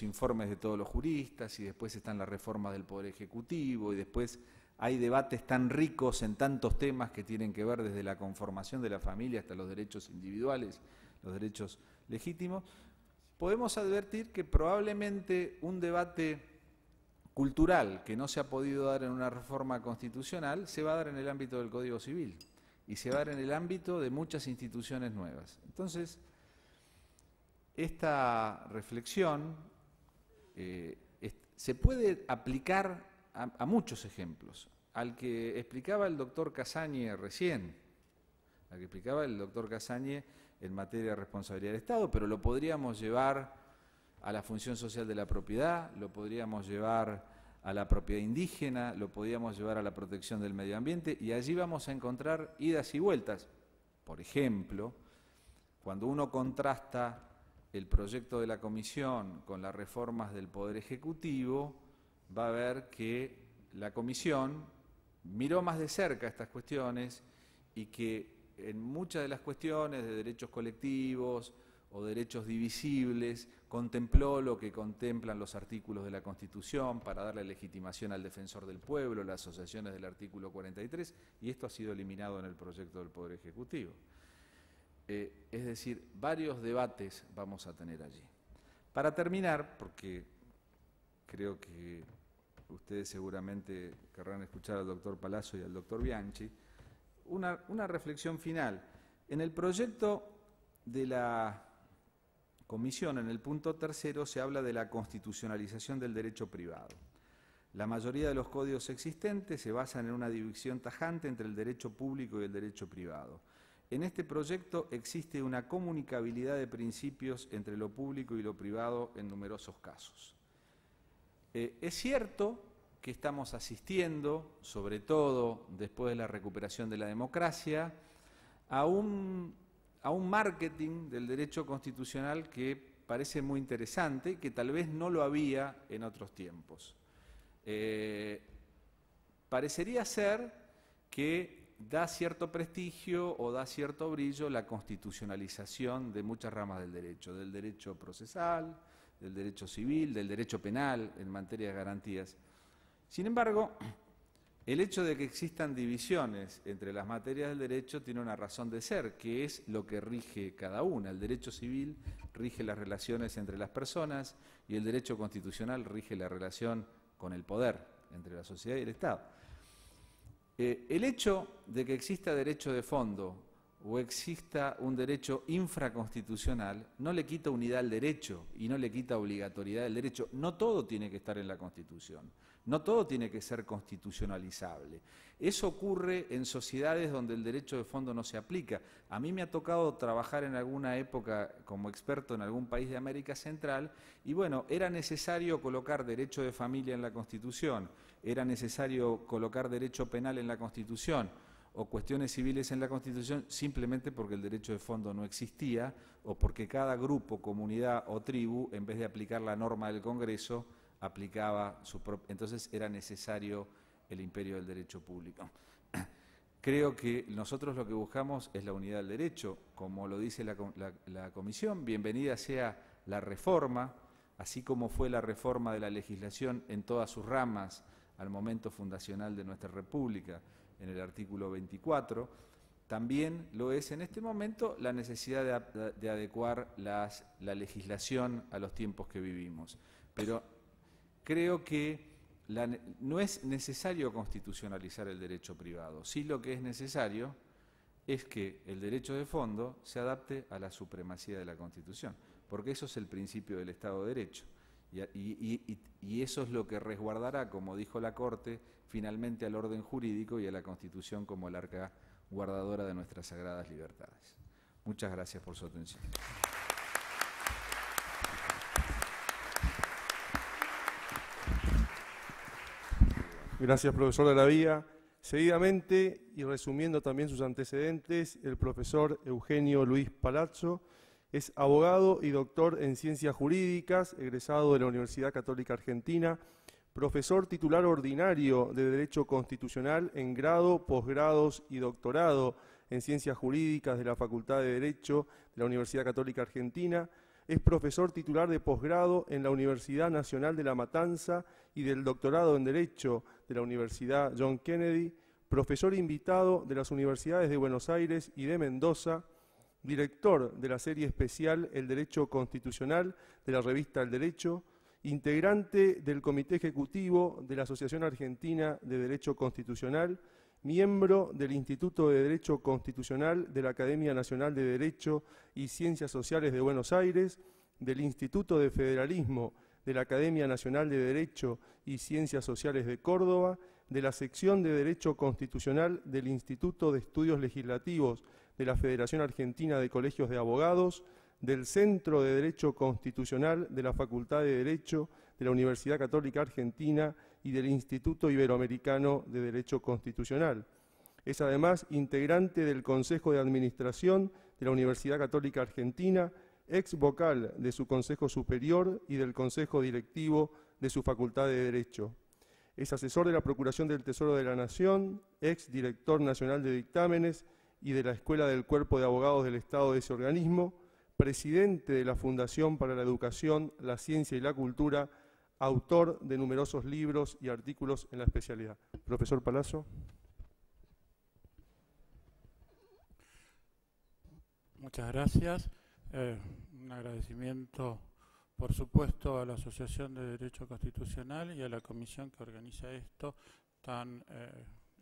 informes de todos los juristas, y después están las reformas del Poder Ejecutivo, y después hay debates tan ricos en tantos temas que tienen que ver desde la conformación de la familia hasta los derechos individuales, los derechos legítimos, podemos advertir que probablemente un debate cultural que no se ha podido dar en una reforma constitucional se va a dar en el ámbito del Código Civil y se va a dar en el ámbito de muchas instituciones nuevas. Entonces, esta reflexión se puede aplicar a muchos ejemplos. Al que explicaba el doctor Casañe recién, en materia de responsabilidad del Estado, pero lo podríamos llevar a la función social de la propiedad, lo podríamos llevar a la propiedad indígena, lo podríamos llevar a la protección del medio ambiente, y allí vamos a encontrar idas y vueltas. Por ejemplo, cuando uno contrasta el proyecto de la Comisión con las reformas del Poder Ejecutivo, va a ver que la Comisión miró más de cerca estas cuestiones y que en muchas de las cuestiones de derechos colectivos o derechos divisibles contempló lo que contemplan los artículos de la Constitución para darle legitimación al defensor del pueblo, las asociaciones del artículo 43, y esto ha sido eliminado en el proyecto del Poder Ejecutivo. Es decir, varios debates vamos a tener allí. Para terminar, porque creo que ustedes seguramente querrán escuchar al doctor Palazzo y al doctor Bianchi, una reflexión final. En el proyecto de la Comisión, en el punto 3, se habla de la constitucionalización del derecho privado. La mayoría de los códigos existentes se basan en una división tajante entre el derecho público y el derecho privado. En este proyecto existe una comunicabilidad de principios entre lo público y lo privado en numerosos casos. Es cierto que estamos asistiendo, sobre todo después de la recuperación de la democracia, a un marketing del derecho constitucional que parece muy interesante y que tal vez no lo había en otros tiempos. Parecería ser que da cierto prestigio o da cierto brillo la constitucionalización de muchas ramas del derecho procesal, del derecho civil, del derecho penal en materia de garantías. Sin embargo, el hecho de que existan divisiones entre las materias del derecho tiene una razón de ser, que es lo que rige cada una. El derecho civil rige las relaciones entre las personas y el derecho constitucional rige la relación con el poder entre la sociedad y el Estado. El hecho de que exista derecho de fondo o exista un derecho infraconstitucional no le quita unidad al derecho y no le quita obligatoriedad al derecho. No todo tiene que estar en la Constitución, no todo tiene que ser constitucionalizable. Eso ocurre en sociedades donde el derecho de fondo no se aplica. A mí me ha tocado trabajar en alguna época como experto en algún país de América Central y bueno, era necesario colocar derecho de familia en la Constitución, era necesario colocar derecho penal en la Constitución o cuestiones civiles en la Constitución simplemente porque el derecho de fondo no existía o porque cada grupo, comunidad o tribu, en vez de aplicar la norma del Congreso, aplicaba su propio. Entonces era necesario el imperio del derecho público. Creo que nosotros lo que buscamos es la unidad del derecho, como lo dice la Comisión. Bienvenida sea la reforma, así como fue la reforma de la legislación en todas sus ramas al momento fundacional de nuestra República, en el artículo 24, también lo es en este momento la necesidad de adecuar la legislación a los tiempos que vivimos. Pero creo que no es necesario constitucionalizar el derecho privado. Sí, lo que es necesario es que el derecho de fondo se adapte a la supremacía de la Constitución, porque eso es el principio del Estado de Derecho. Y eso es lo que resguardará, como dijo la Corte, finalmente al orden jurídico y a la Constitución como el arca guardadora de nuestras sagradas libertades. Muchas gracias por su atención. Gracias, profesor de la Vía. Seguidamente, y resumiendo también sus antecedentes, el profesor Eugenio Luis Palazzo es abogado y doctor en Ciencias Jurídicas, egresado de la Universidad Católica Argentina, profesor titular ordinario de Derecho Constitucional en grado, posgrados y doctorado en Ciencias Jurídicas de la Facultad de Derecho de la Universidad Católica Argentina, es profesor titular de posgrado en la Universidad Nacional de La Matanza y del doctorado en Derecho de la Universidad John Kennedy, profesor invitado de las Universidades de Buenos Aires y de Mendoza, director de la serie especial El Derecho Constitucional de la revista El Derecho, integrante del Comité Ejecutivo de la Asociación Argentina de Derecho Constitucional, miembro del Instituto de Derecho Constitucional de la Academia Nacional de Derecho y Ciencias Sociales de Buenos Aires, del Instituto de Federalismo de la Academia Nacional de Derecho y Ciencias Sociales de Córdoba, de la sección de Derecho Constitucional del Instituto de Estudios Legislativos de la Federación Argentina de Colegios de Abogados, del Centro de Derecho Constitucional de la Facultad de Derecho de la Universidad Católica Argentina y del Instituto Iberoamericano de Derecho Constitucional. Es además integrante del Consejo de Administración de la Universidad Católica Argentina, ex vocal de su Consejo Superior y del Consejo Directivo de su Facultad de Derecho. Es asesor de la Procuración del Tesoro de la Nación, ex director nacional de dictámenes y de la Escuela del Cuerpo de Abogados del Estado de ese organismo, presidente de la Fundación para la Educación, la Ciencia y la Cultura, autor de numerosos libros y artículos en la especialidad. Profesor Palazzo. Muchas gracias. Un agradecimiento, por supuesto, a la Asociación de Derecho Constitucional y a la comisión que organiza esto tan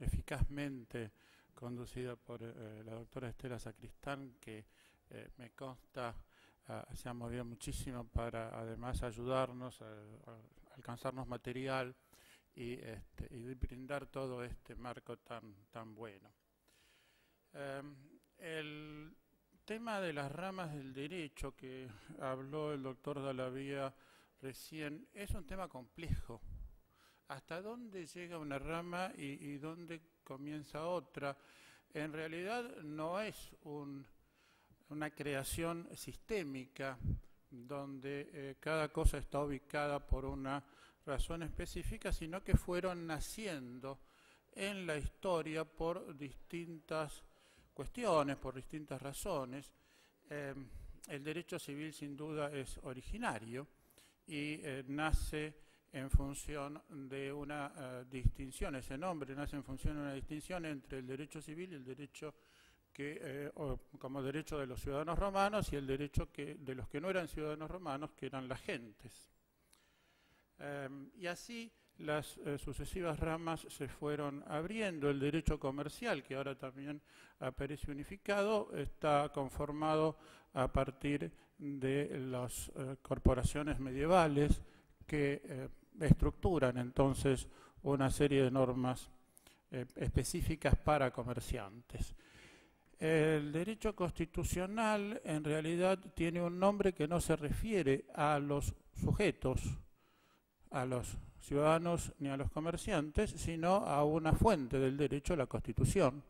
eficazmente conducida por la doctora Estela Sacristán, que me consta se ha movido muchísimo para además ayudarnos a alcanzarnos material y brindar todo este marco tan bueno. El tema de las ramas del derecho que habló el doctor Dallavía recién es un tema complejo. ¿Hasta dónde llega una rama y dónde comienza otra? En realidad no es una creación sistémica donde cada cosa está ubicada por una razón específica, sino que fueron naciendo en la historia por distintas cuestiones, por distintas razones. El derecho civil sin duda es originario y nace en función de una distinción, ese nombre nace en función de una distinción entre el derecho civil y el derecho como derecho de los ciudadanos romanos y el derecho de los que no eran ciudadanos romanos, que eran las gentes. Y así las sucesivas ramas se fueron abriendo. El derecho comercial, que ahora también aparece unificado, está conformado a partir de las corporaciones medievales que estructuran entonces una serie de normas específicas para comerciantes. El derecho constitucional en realidad tiene un nombre que no se refiere a los sujetos, a los ciudadanos ni a los comerciantes, sino a una fuente del derecho, la Constitución,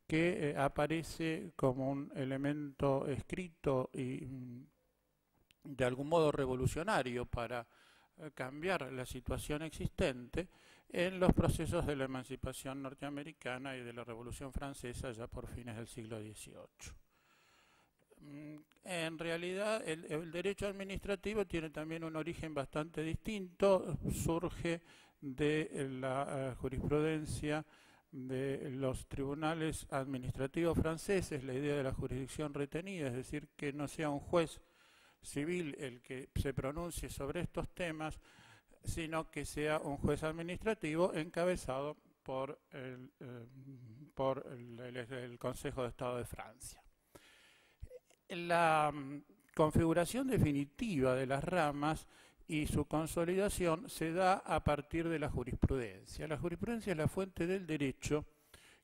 que aparece como un elemento escrito y de algún modo revolucionario para cambiar la situación existente en los procesos de la emancipación norteamericana y de la Revolución Francesa ya por fines del siglo XVIII. En realidad el derecho administrativo tiene también un origen bastante distinto, surge de la jurisprudencia de los tribunales administrativos franceses, la idea de la jurisdicción retenida, es decir, que no sea un juez civil el que se pronuncie sobre estos temas, sino que sea un juez administrativo encabezado por el Consejo de Estado de Francia. La configuración definitiva de las ramas y su consolidación se da a partir de la jurisprudencia. La jurisprudencia es la fuente del derecho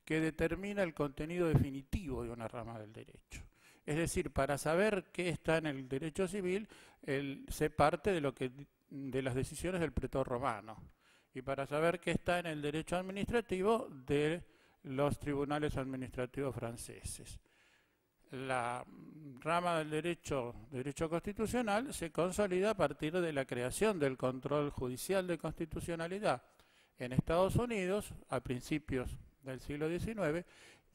que determina el contenido definitivo de una rama del derecho. Es decir, para saber qué está en el derecho civil, se parte de las decisiones del pretor romano. Y para saber qué está en el derecho administrativo, de los tribunales administrativos franceses. La rama del derecho constitucional se consolida a partir de la creación del control judicial de constitucionalidad en Estados Unidos a principios del siglo XIX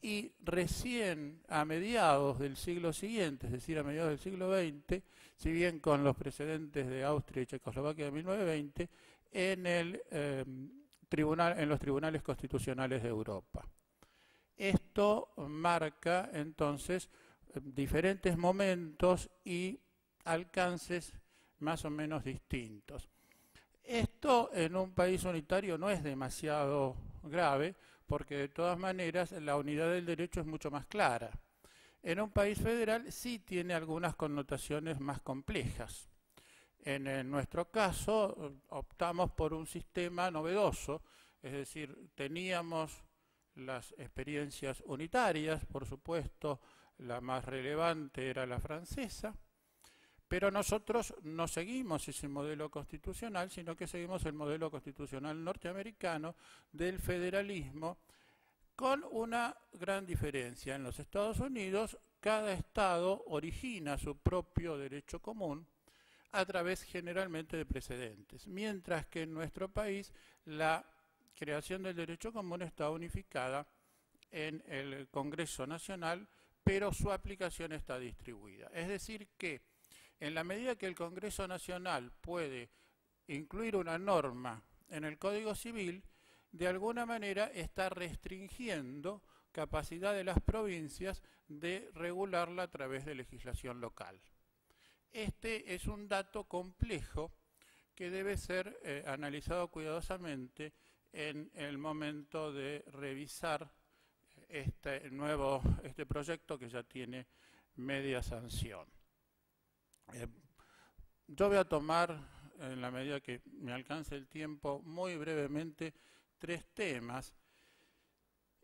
y recién a mediados del siglo siguiente, es decir, a mediados del siglo XX, si bien con los precedentes de Austria y Checoslovaquia de 1920, en los tribunales constitucionales de Europa. Esto marca entonces diferentes momentos y alcances más o menos distintos. Esto en un país unitario no es demasiado grave, porque de todas maneras la unidad del derecho es mucho más clara. En un país federal sí tiene algunas connotaciones más complejas. En nuestro caso optamos por un sistema novedoso, es decir, teníamos las experiencias unitarias, por supuesto, la más relevante era la francesa, pero nosotros no seguimos ese modelo constitucional, sino que seguimos el modelo constitucional norteamericano del federalismo, con una gran diferencia. En los Estados Unidos, cada estado origina su propio derecho común a través generalmente de precedentes, mientras que en nuestro país la creación del derecho común está unificada en el Congreso Nacional, pero su aplicación está distribuida. Es decir que en la medida que el Congreso Nacional puede incluir una norma en el Código Civil, de alguna manera está restringiendo capacidad de las provincias de regularla a través de legislación local. Este es un dato complejo que debe ser analizado cuidadosamente en el momento de revisar este proyecto que ya tiene media sanción. Yo voy a tomar, en la medida que me alcance el tiempo, muy brevemente 3 temas.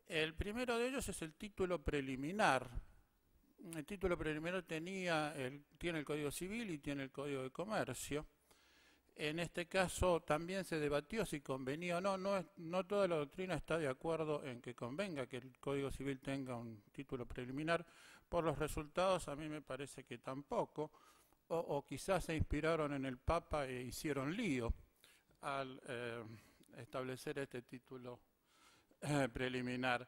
El primero de ellos es el título preliminar. El título preliminar tiene el Código Civil y tiene el Código de Comercio. En este caso también se debatió si convenía o no. No toda la doctrina está de acuerdo en que convenga que el Código Civil tenga un título preliminar. Por los resultados a mí me parece que tampoco. O quizás se inspiraron en el Papa e hicieron lío al establecer este título preliminar.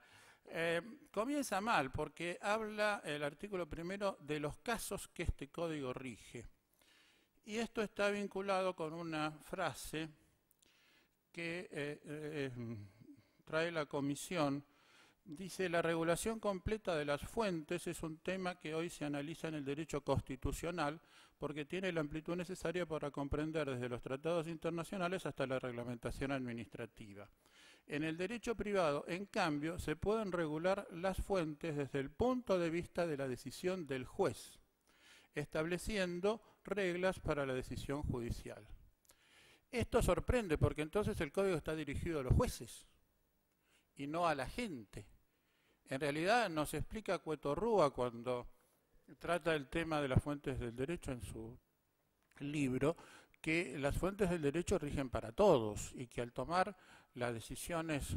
Comienza mal porque habla el artículo primero de los casos que este código rige. Y esto está vinculado con una frase que trae la comisión. Dice: la regulación completa de las fuentes es un tema que hoy se analiza en el derecho constitucional porque tiene la amplitud necesaria para comprender desde los tratados internacionales hasta la reglamentación administrativa. En el derecho privado, en cambio, se pueden regular las fuentes desde el punto de vista de la decisión del juez, estableciendo reglas para la decisión judicial. Esto sorprende porque entonces el código está dirigido a los jueces y no a la gente. En realidad nos explica Cueto Rúa cuando trata el tema de las fuentes del derecho en su libro, que las fuentes del derecho rigen para todos y que al tomar las decisiones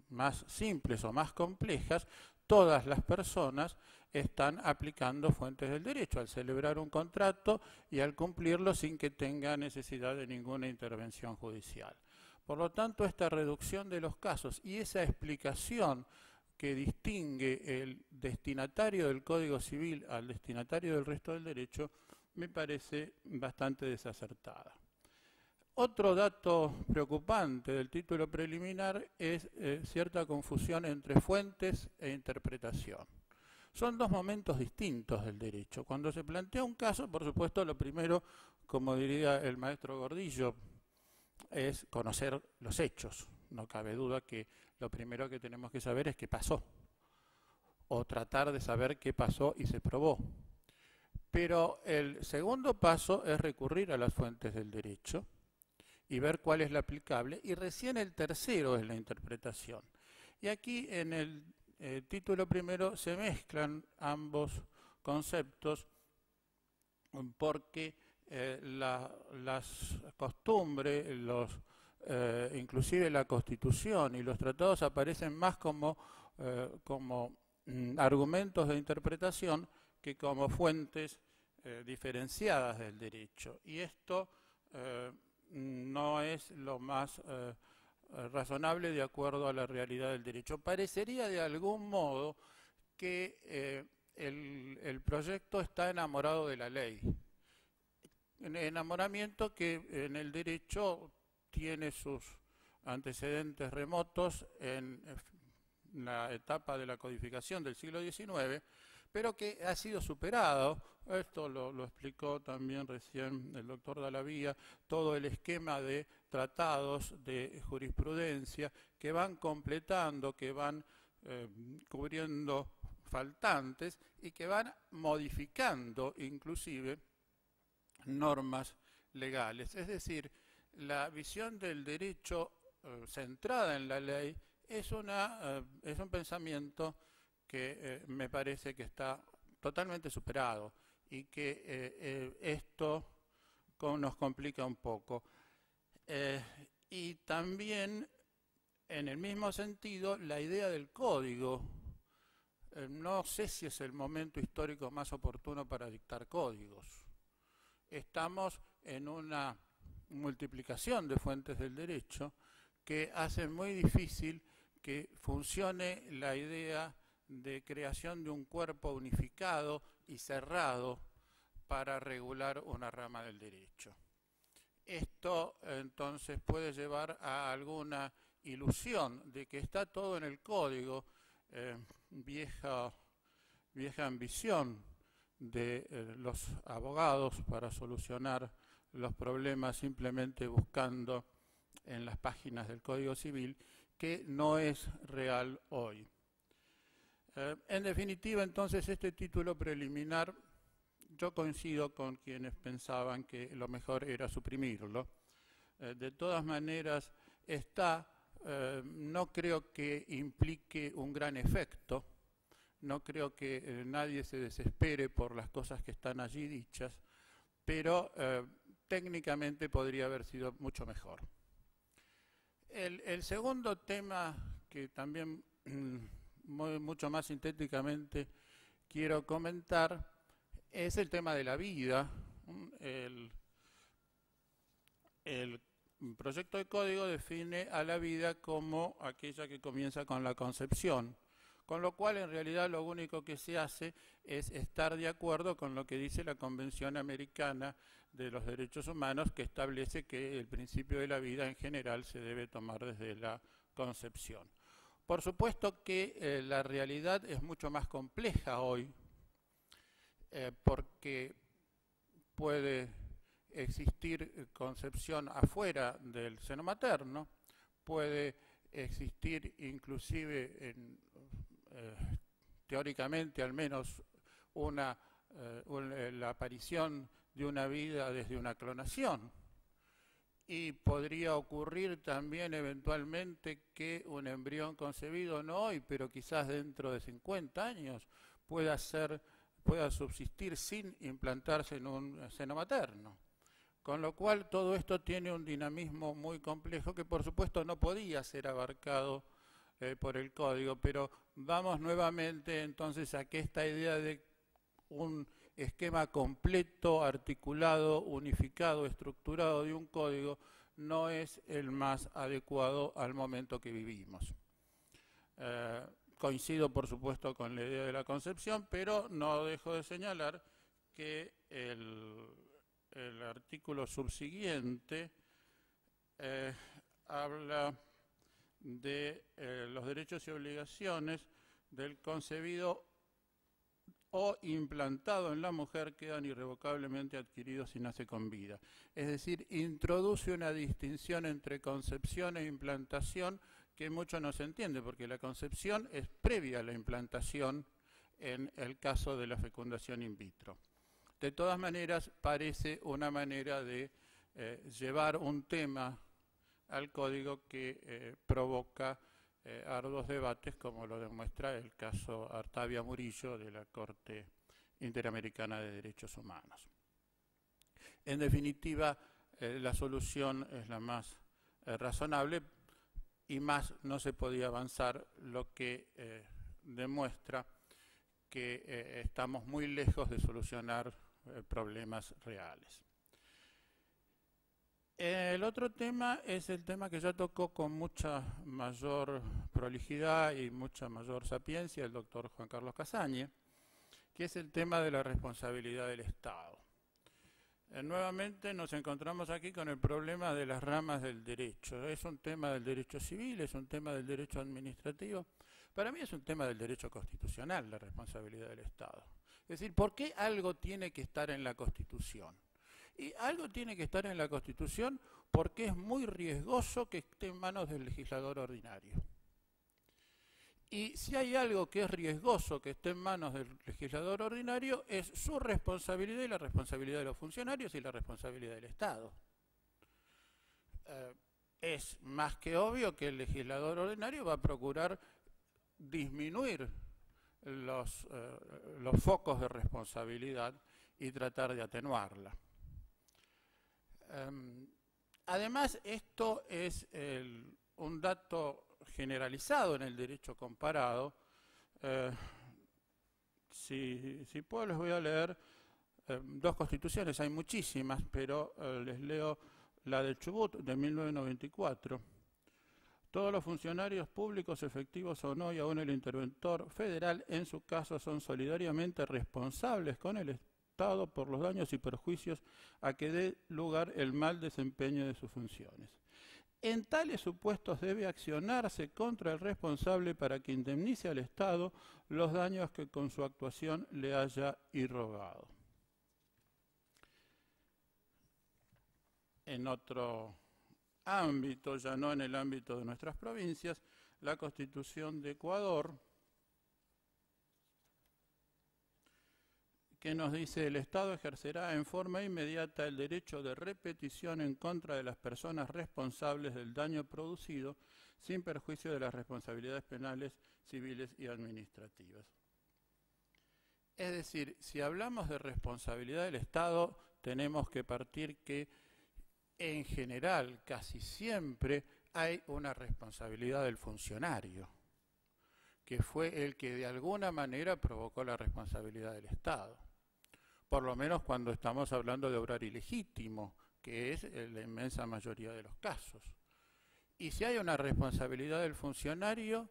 más simples o más complejas, todas las personas están aplicando fuentes del derecho al celebrar un contrato y al cumplirlo sin que tenga necesidad de ninguna intervención judicial. Por lo tanto, esta reducción de los casos y esa explicación que distingue el destinatario del Código Civil al destinatario del resto del derecho me parece bastante desacertada. Otro dato preocupante del título preliminar es cierta confusión entre fuentes e interpretación. Son 2 momentos distintos del derecho. Cuando se plantea un caso, por supuesto, lo primero, como diría el maestro Gordillo, es conocer los hechos. No cabe duda que lo primero que tenemos que saber es qué pasó, o tratar de saber qué pasó y se probó. Pero el segundo paso es recurrir a las fuentes del derecho y ver cuál es la aplicable, y recién el tercero es la interpretación. Y aquí en el título primero se mezclan ambos conceptos porque las costumbres, inclusive la Constitución y los tratados aparecen más como argumentos de interpretación que como fuentes diferenciadas del derecho. Y esto no es lo más razonable de acuerdo a la realidad del derecho. Parecería de algún modo que el proyecto está enamorado de la ley. Enamoramiento que en el derecho tiene sus antecedentes remotos en la etapa de la codificación del siglo XIX, pero que ha sido superado. Esto lo explicó también recién el doctor Dallavía, todo el esquema de tratados de jurisprudencia que van completando, que van cubriendo faltantes y que van modificando inclusive normas legales. Es decir, la visión del derecho centrada en la ley es un pensamiento que me parece que está totalmente superado y que esto nos complica un poco. Y también, en el mismo sentido, la idea del código. No sé si es el momento histórico más oportuno para dictar códigos. Estamos en una multiplicación de fuentes del derecho que hace muy difícil que funcione la idea de creación de un cuerpo unificado y cerrado para regular una rama del derecho. Esto entonces puede llevar a alguna ilusión de que está todo en el código vieja ambición de los abogados para solucionar los problemas simplemente buscando en las páginas del Código Civil, que no es real hoy. En definitiva, entonces, este título preliminar, yo coincido con quienes pensaban que lo mejor era suprimirlo. De todas maneras, no creo que implique un gran efecto, no creo que nadie se desespere por las cosas que están allí dichas, pero técnicamente podría haber sido mucho mejor. El segundo tema que también mucho más sintéticamente quiero comentar es el tema de la vida. El proyecto de código define a la vida como aquella que comienza con la concepción, con lo cual en realidad lo único que se hace es estar de acuerdo con lo que dice la Convención Americana de los Derechos Humanos, que establece que el principio de la vida en general se debe tomar desde la concepción. Por supuesto que la realidad es mucho más compleja hoy, porque puede existir concepción afuera del seno materno, puede existir inclusive teóricamente al menos la aparición de una vida desde una clonación, y podría ocurrir también eventualmente que un embrión concebido, no hoy, pero quizás dentro de 50 años, pueda subsistir sin implantarse en un seno materno. Con lo cual todo esto tiene un dinamismo muy complejo que por supuesto no podía ser abarcado por el código, pero vamos nuevamente entonces a que esta idea de un esquema completo, articulado, unificado, estructurado de un código no es el más adecuado al momento que vivimos. Coincido por supuesto con la idea de la concepción, pero no dejo de señalar que el artículo subsiguiente habla de los derechos y obligaciones del concebido o implantado en la mujer quedan irrevocablemente adquiridos si nace con vida. Es decir, introduce una distinción entre concepción e implantación que mucho no se entiende, porque la concepción es previa a la implantación en el caso de la fecundación in vitro. De todas maneras, parece una manera de llevar un tema al código que provoca arduos debates, como lo demuestra el caso Artavia Murillo de la Corte Interamericana de Derechos Humanos. En definitiva, la solución es la más razonable y más no se podía avanzar, lo que demuestra que estamos muy lejos de solucionar problemas reales. El otro tema es el tema que ya tocó con mucha mayor prolijidad y mucha mayor sapiencia el doctor Juan Carlos Casañe, que es el tema de la responsabilidad del Estado. Nuevamente nos encontramos aquí con el problema de las ramas del derecho. Es un tema del derecho civil, es un tema del derecho administrativo. Para mí es un tema del derecho constitucional, la responsabilidad del Estado. Es decir, ¿por qué algo tiene que estar en la Constitución? Y algo tiene que estar en la Constitución porque es muy riesgoso que esté en manos del legislador ordinario. Y si hay algo que es riesgoso que esté en manos del legislador ordinario, es su responsabilidad y la responsabilidad de los funcionarios y la responsabilidad del Estado. Es más que obvio que el legislador ordinario va a procurar disminuir los focos de responsabilidad y tratar de atenuarla. Además, esto es un dato generalizado en el derecho comparado. Si puedo, les voy a leer dos constituciones, hay muchísimas, pero les leo la de Chubut de 1994. Todos los funcionarios públicos, efectivos o no, y aún el interventor federal, en su caso, son solidariamente responsables con el Estado por los daños y perjuicios a que dé lugar el mal desempeño de sus funciones. En tales supuestos debe accionarse contra el responsable para que indemnice al Estado los daños que con su actuación le haya irrogado. En otro ámbito, ya no en el ámbito de nuestras provincias, la Constitución de Ecuador, que nos dice: el Estado ejercerá en forma inmediata el derecho de repetición en contra de las personas responsables del daño producido, sin perjuicio de las responsabilidades penales, civiles y administrativas. Es decir, si hablamos de responsabilidad del Estado, tenemos que partir que en general, casi siempre, hay una responsabilidad del funcionario, que fue el que de alguna manera provocó la responsabilidad del Estado. Por lo menos cuando estamos hablando de obrar ilegítimo, que es la inmensa mayoría de los casos. Y si hay una responsabilidad del funcionario,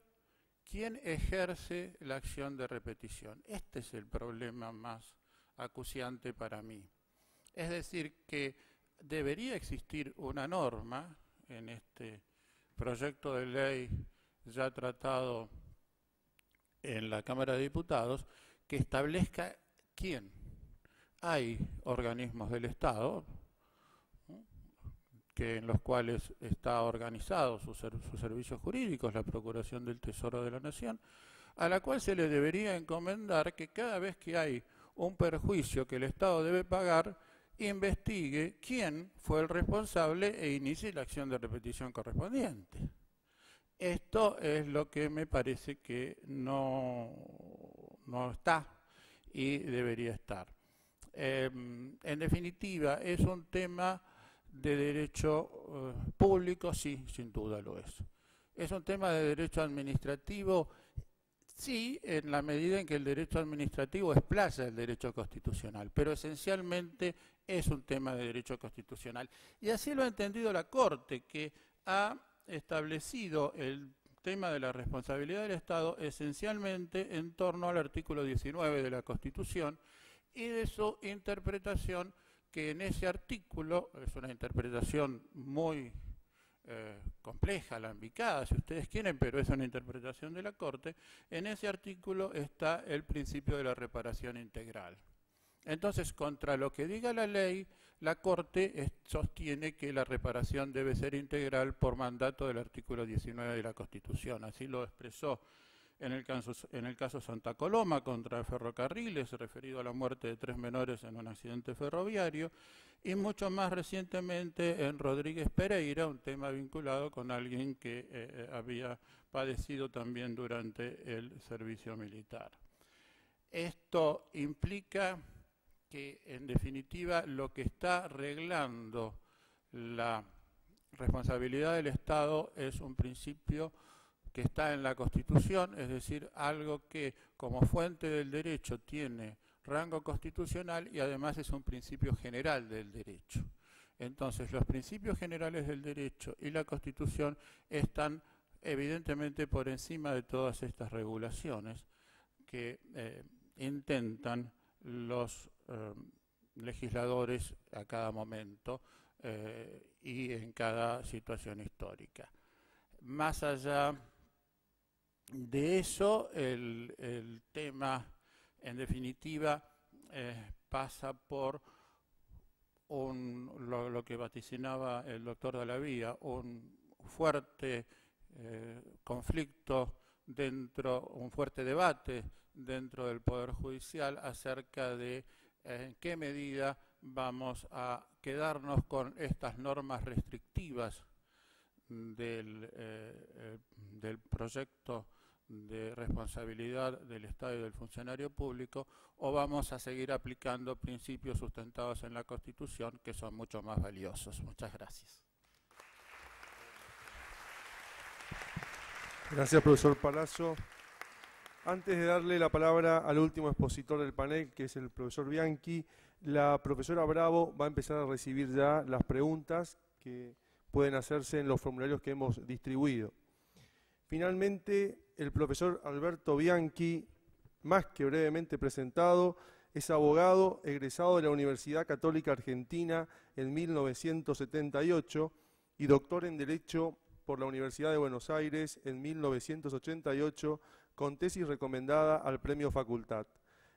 ¿quién ejerce la acción de repetición? Este es el problema más acuciante para mí. Es decir, que debería existir una norma en este proyecto de ley ya tratado en la Cámara de Diputados que establezca quién. Hay organismos del Estado en los cuales está organizado sus servicios jurídicos, la Procuración del Tesoro de la Nación, a la cual se le debería encomendar que cada vez que hay un perjuicio que el Estado debe pagar, investigue quién fue el responsable e inicie la acción de repetición correspondiente. Esto es lo que me parece que no está y debería estar. En definitiva, ¿es un tema de derecho público? Sí, sin duda lo es. ¿Es un tema de derecho administrativo? Sí, en la medida en que el derecho administrativo explaza el derecho constitucional, pero esencialmente es un tema de derecho constitucional. Y así lo ha entendido la Corte, que ha establecido el tema de la responsabilidad del Estado esencialmente en torno al artículo 19 de la Constitución y de su interpretación, que en ese artículo, es una interpretación muy compleja, alambicada, si ustedes quieren, pero es una interpretación de la Corte. En ese artículo está el principio de la reparación integral. Entonces, contra lo que diga la ley, la Corte sostiene que la reparación debe ser integral por mandato del artículo 19 de la Constitución. Así lo expresó en el caso Santa Coloma contra Ferrocarriles, referido a la muerte de 3 menores en un accidente ferroviario, y mucho más recientemente en Rodríguez Pereira, un tema vinculado con alguien que había padecido también durante el servicio militar. Esto implica que, en definitiva, lo que está reglando la responsabilidad del Estado es un principio que está en la Constitución, es decir, algo que como fuente del derecho tiene rango constitucional y además es un principio general del derecho. Entonces, los principios generales del derecho y la Constitución están evidentemente por encima de todas estas regulaciones que intentan los legisladores a cada momento y en cada situación histórica. Más allá de eso, el tema, en definitiva, pasa por lo que vaticinaba el doctor Dallavía, un fuerte conflicto un fuerte debate dentro del Poder Judicial acerca de en qué medida vamos a quedarnos con estas normas restrictivas del proyecto de responsabilidad del Estado y del funcionario público, o vamos a seguir aplicando principios sustentados en la Constitución que son mucho más valiosos. Muchas gracias. Gracias, profesor Palazzo. Antes de darle la palabra al último expositor del panel, que es el profesor Bianchi, la profesora Bravo va a empezar a recibir ya las preguntas que pueden hacerse en los formularios que hemos distribuido. Finalmente, el profesor Alberto Bianchi, más que brevemente presentado, es abogado egresado de la Universidad Católica Argentina en 1978 y y doctor en Derecho por la Universidad de Buenos Aires en 1988, con tesis recomendada al Premio Facultad.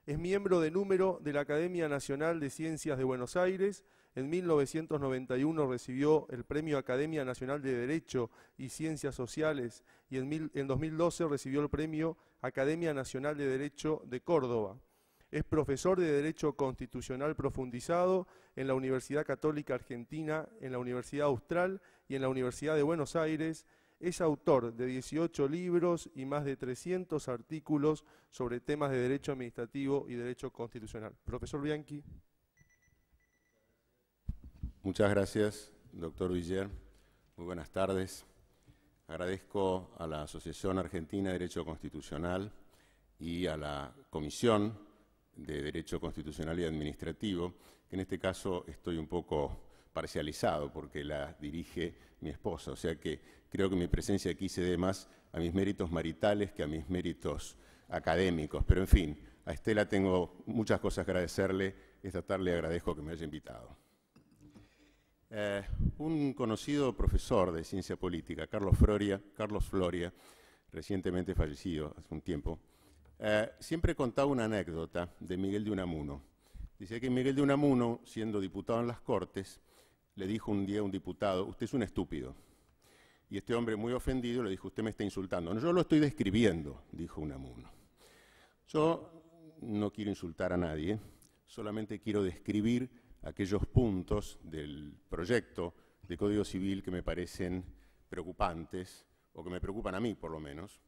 Es miembro de número de la Academia Nacional de Ciencias de Buenos Aires. En 1991 recibió el Premio Academia Nacional de Derecho y Ciencias Sociales y en 2012 recibió el Premio Academia Nacional de Derecho de Córdoba. Es profesor de Derecho Constitucional Profundizado en la Universidad Católica Argentina, en la Universidad Austral y en la Universidad de Buenos Aires. Es autor de 18 libros y más de 300 artículos sobre temas de derecho administrativo y derecho constitucional. Profesor Bianchi. Muchas gracias, doctor Viller. Muy buenas tardes. Agradezco a la Asociación Argentina de Derecho Constitucional y a la Comisión de Derecho Constitucional y Administrativo, que en este caso estoy un poco parcializado porque la dirige mi esposa, o sea que creo que mi presencia aquí se debe más a mis méritos maritales que a mis méritos académicos, pero en fin, a Estela tengo muchas cosas que agradecerle, esta tarde le agradezco que me haya invitado. Un conocido profesor de ciencia política, Carlos Floria, recientemente fallecido hace un tiempo, siempre contaba una anécdota de Miguel de Unamuno. Dice que Miguel de Unamuno, siendo diputado en las Cortes, le dijo un día a un diputado: usted es un estúpido. Y este hombre, muy ofendido, le dijo: usted me está insultando. No, yo lo estoy describiendo, dijo Unamuno. Yo no quiero insultar a nadie, solamente quiero describir aquellos puntos del proyecto de Código Civil que me parecen preocupantes, o que me preocupan a mí por lo menos,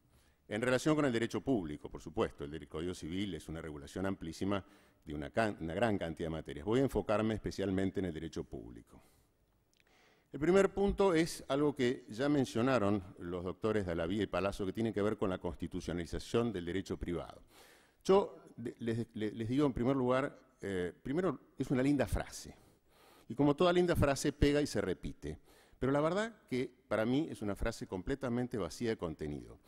en relación con el derecho público, por supuesto. El Código Civil es una regulación amplísima de una gran cantidad de materias. Voy a enfocarme especialmente en el derecho público. El primer punto es algo que ya mencionaron los doctores Dalavía y Palazzo, que tiene que ver con la constitucionalización del derecho privado. Yo les digo en primer lugar, primero es una linda frase, y como toda linda frase pega y se repite, pero la verdad que para mí es una frase completamente vacía de contenido.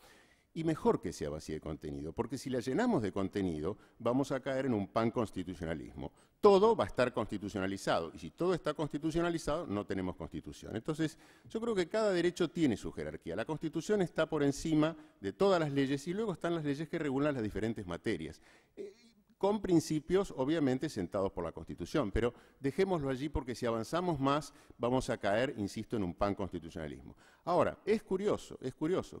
Y mejor que sea vacía de contenido, porque si la llenamos de contenido, vamos a caer en un panconstitucionalismo. Todo va a estar constitucionalizado, y si todo está constitucionalizado, no tenemos Constitución. Entonces, yo creo que cada derecho tiene su jerarquía. La Constitución está por encima de todas las leyes, y luego están las leyes que regulan las diferentes materias, con principios, obviamente, sentados por la Constitución. Pero dejémoslo allí, porque si avanzamos más, vamos a caer, insisto, en un panconstitucionalismo. Ahora, es curioso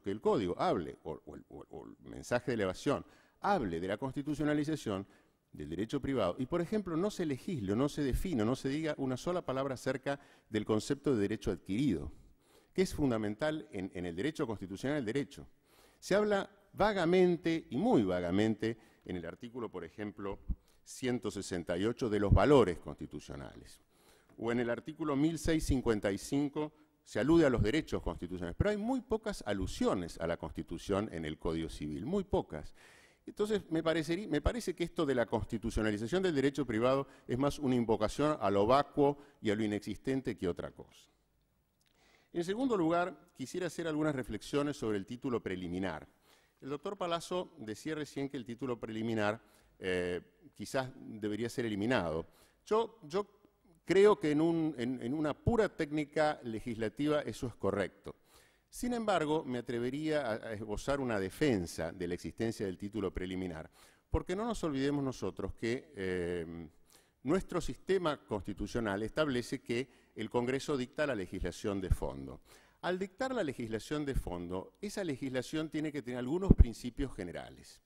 que el Código hable, o el mensaje de elevación, hable de la constitucionalización del derecho privado, y por ejemplo no se legisle, no se define, no se diga una sola palabra acerca del concepto de derecho adquirido, que es fundamental en el derecho constitucional del derecho. Se habla vagamente y muy vagamente en el artículo, por ejemplo, 168 de los valores constitucionales, o en el artículo 1655 se alude a los derechos constitucionales, pero hay muy pocas alusiones a la Constitución en el Código Civil, muy pocas. Entonces, me parece que esto de la constitucionalización del derecho privado es más una invocación a lo vacuo y a lo inexistente que otra cosa. En segundo lugar, quisiera hacer algunas reflexiones sobre el título preliminar. El doctor Palazzo decía recién que el título preliminar quizás debería ser eliminado. Yo creo que en una pura técnica legislativa eso es correcto. Sin embargo, me atrevería a esbozar una defensa de la existencia del título preliminar, porque no nos olvidemos nosotros que nuestro sistema constitucional establece que el Congreso dicta la legislación de fondo. Al dictar la legislación de fondo, esa legislación tiene que tener algunos principios generales.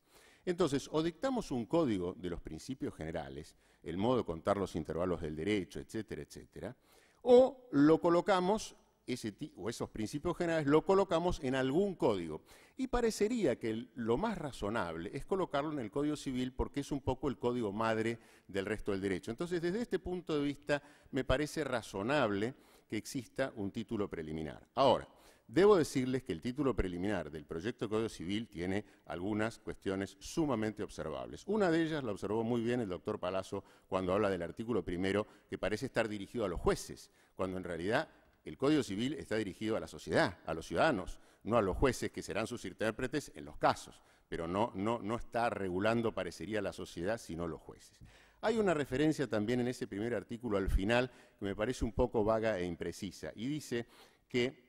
Entonces, o dictamos un código de los principios generales, el modo de contar los intervalos del derecho, etcétera, etcétera, o lo colocamos, esos principios generales, lo colocamos en algún código. Y parecería que lo más razonable es colocarlo en el Código Civil, porque es un poco el código madre del resto del derecho. Entonces, desde este punto de vista, me parece razonable que exista un título preliminar. Ahora, debo decirles que el título preliminar del proyecto de Código Civil tiene algunas cuestiones sumamente observables. Una de ellas la observó muy bien el doctor Palazzo cuando habla del artículo primero, que parece estar dirigido a los jueces, cuando en realidad el Código Civil está dirigido a la sociedad, a los ciudadanos, no a los jueces, que serán sus intérpretes en los casos, pero no está regulando, parecería, a la sociedad, sino los jueces. Hay una referencia también en ese primer artículo al final que me parece un poco vaga e imprecisa, y dice que,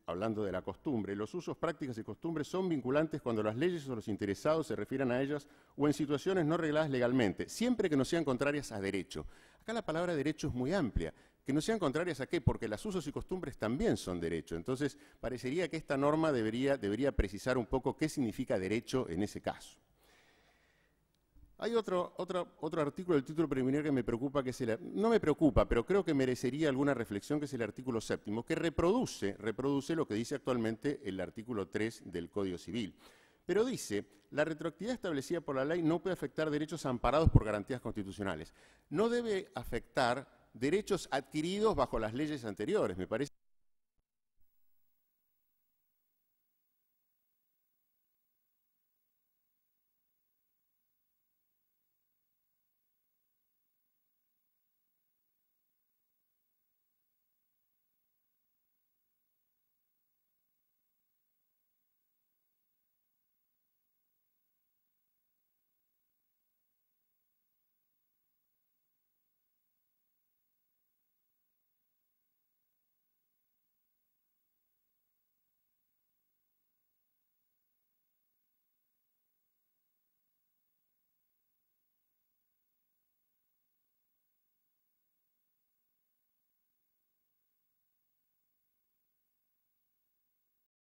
hablando de la costumbre, los usos, prácticas y costumbres son vinculantes cuando las leyes o los interesados se refieran a ellas o en situaciones no regladas legalmente, siempre que no sean contrarias a derecho. Acá la palabra derecho es muy amplia. ¿Que no sean contrarias a qué? Porque los usos y costumbres también son derecho. Entonces, parecería que esta norma debería precisar un poco qué significa derecho en ese caso. Hay otro artículo del título preliminar que me preocupa, no me preocupa, pero creo que merecería alguna reflexión, que es el artículo 7º, que reproduce lo que dice actualmente el artículo 3 del Código Civil. Pero dice, la retroactividad establecida por la ley no puede afectar derechos amparados por garantías constitucionales. No debe afectar derechos adquiridos bajo las leyes anteriores. Me parece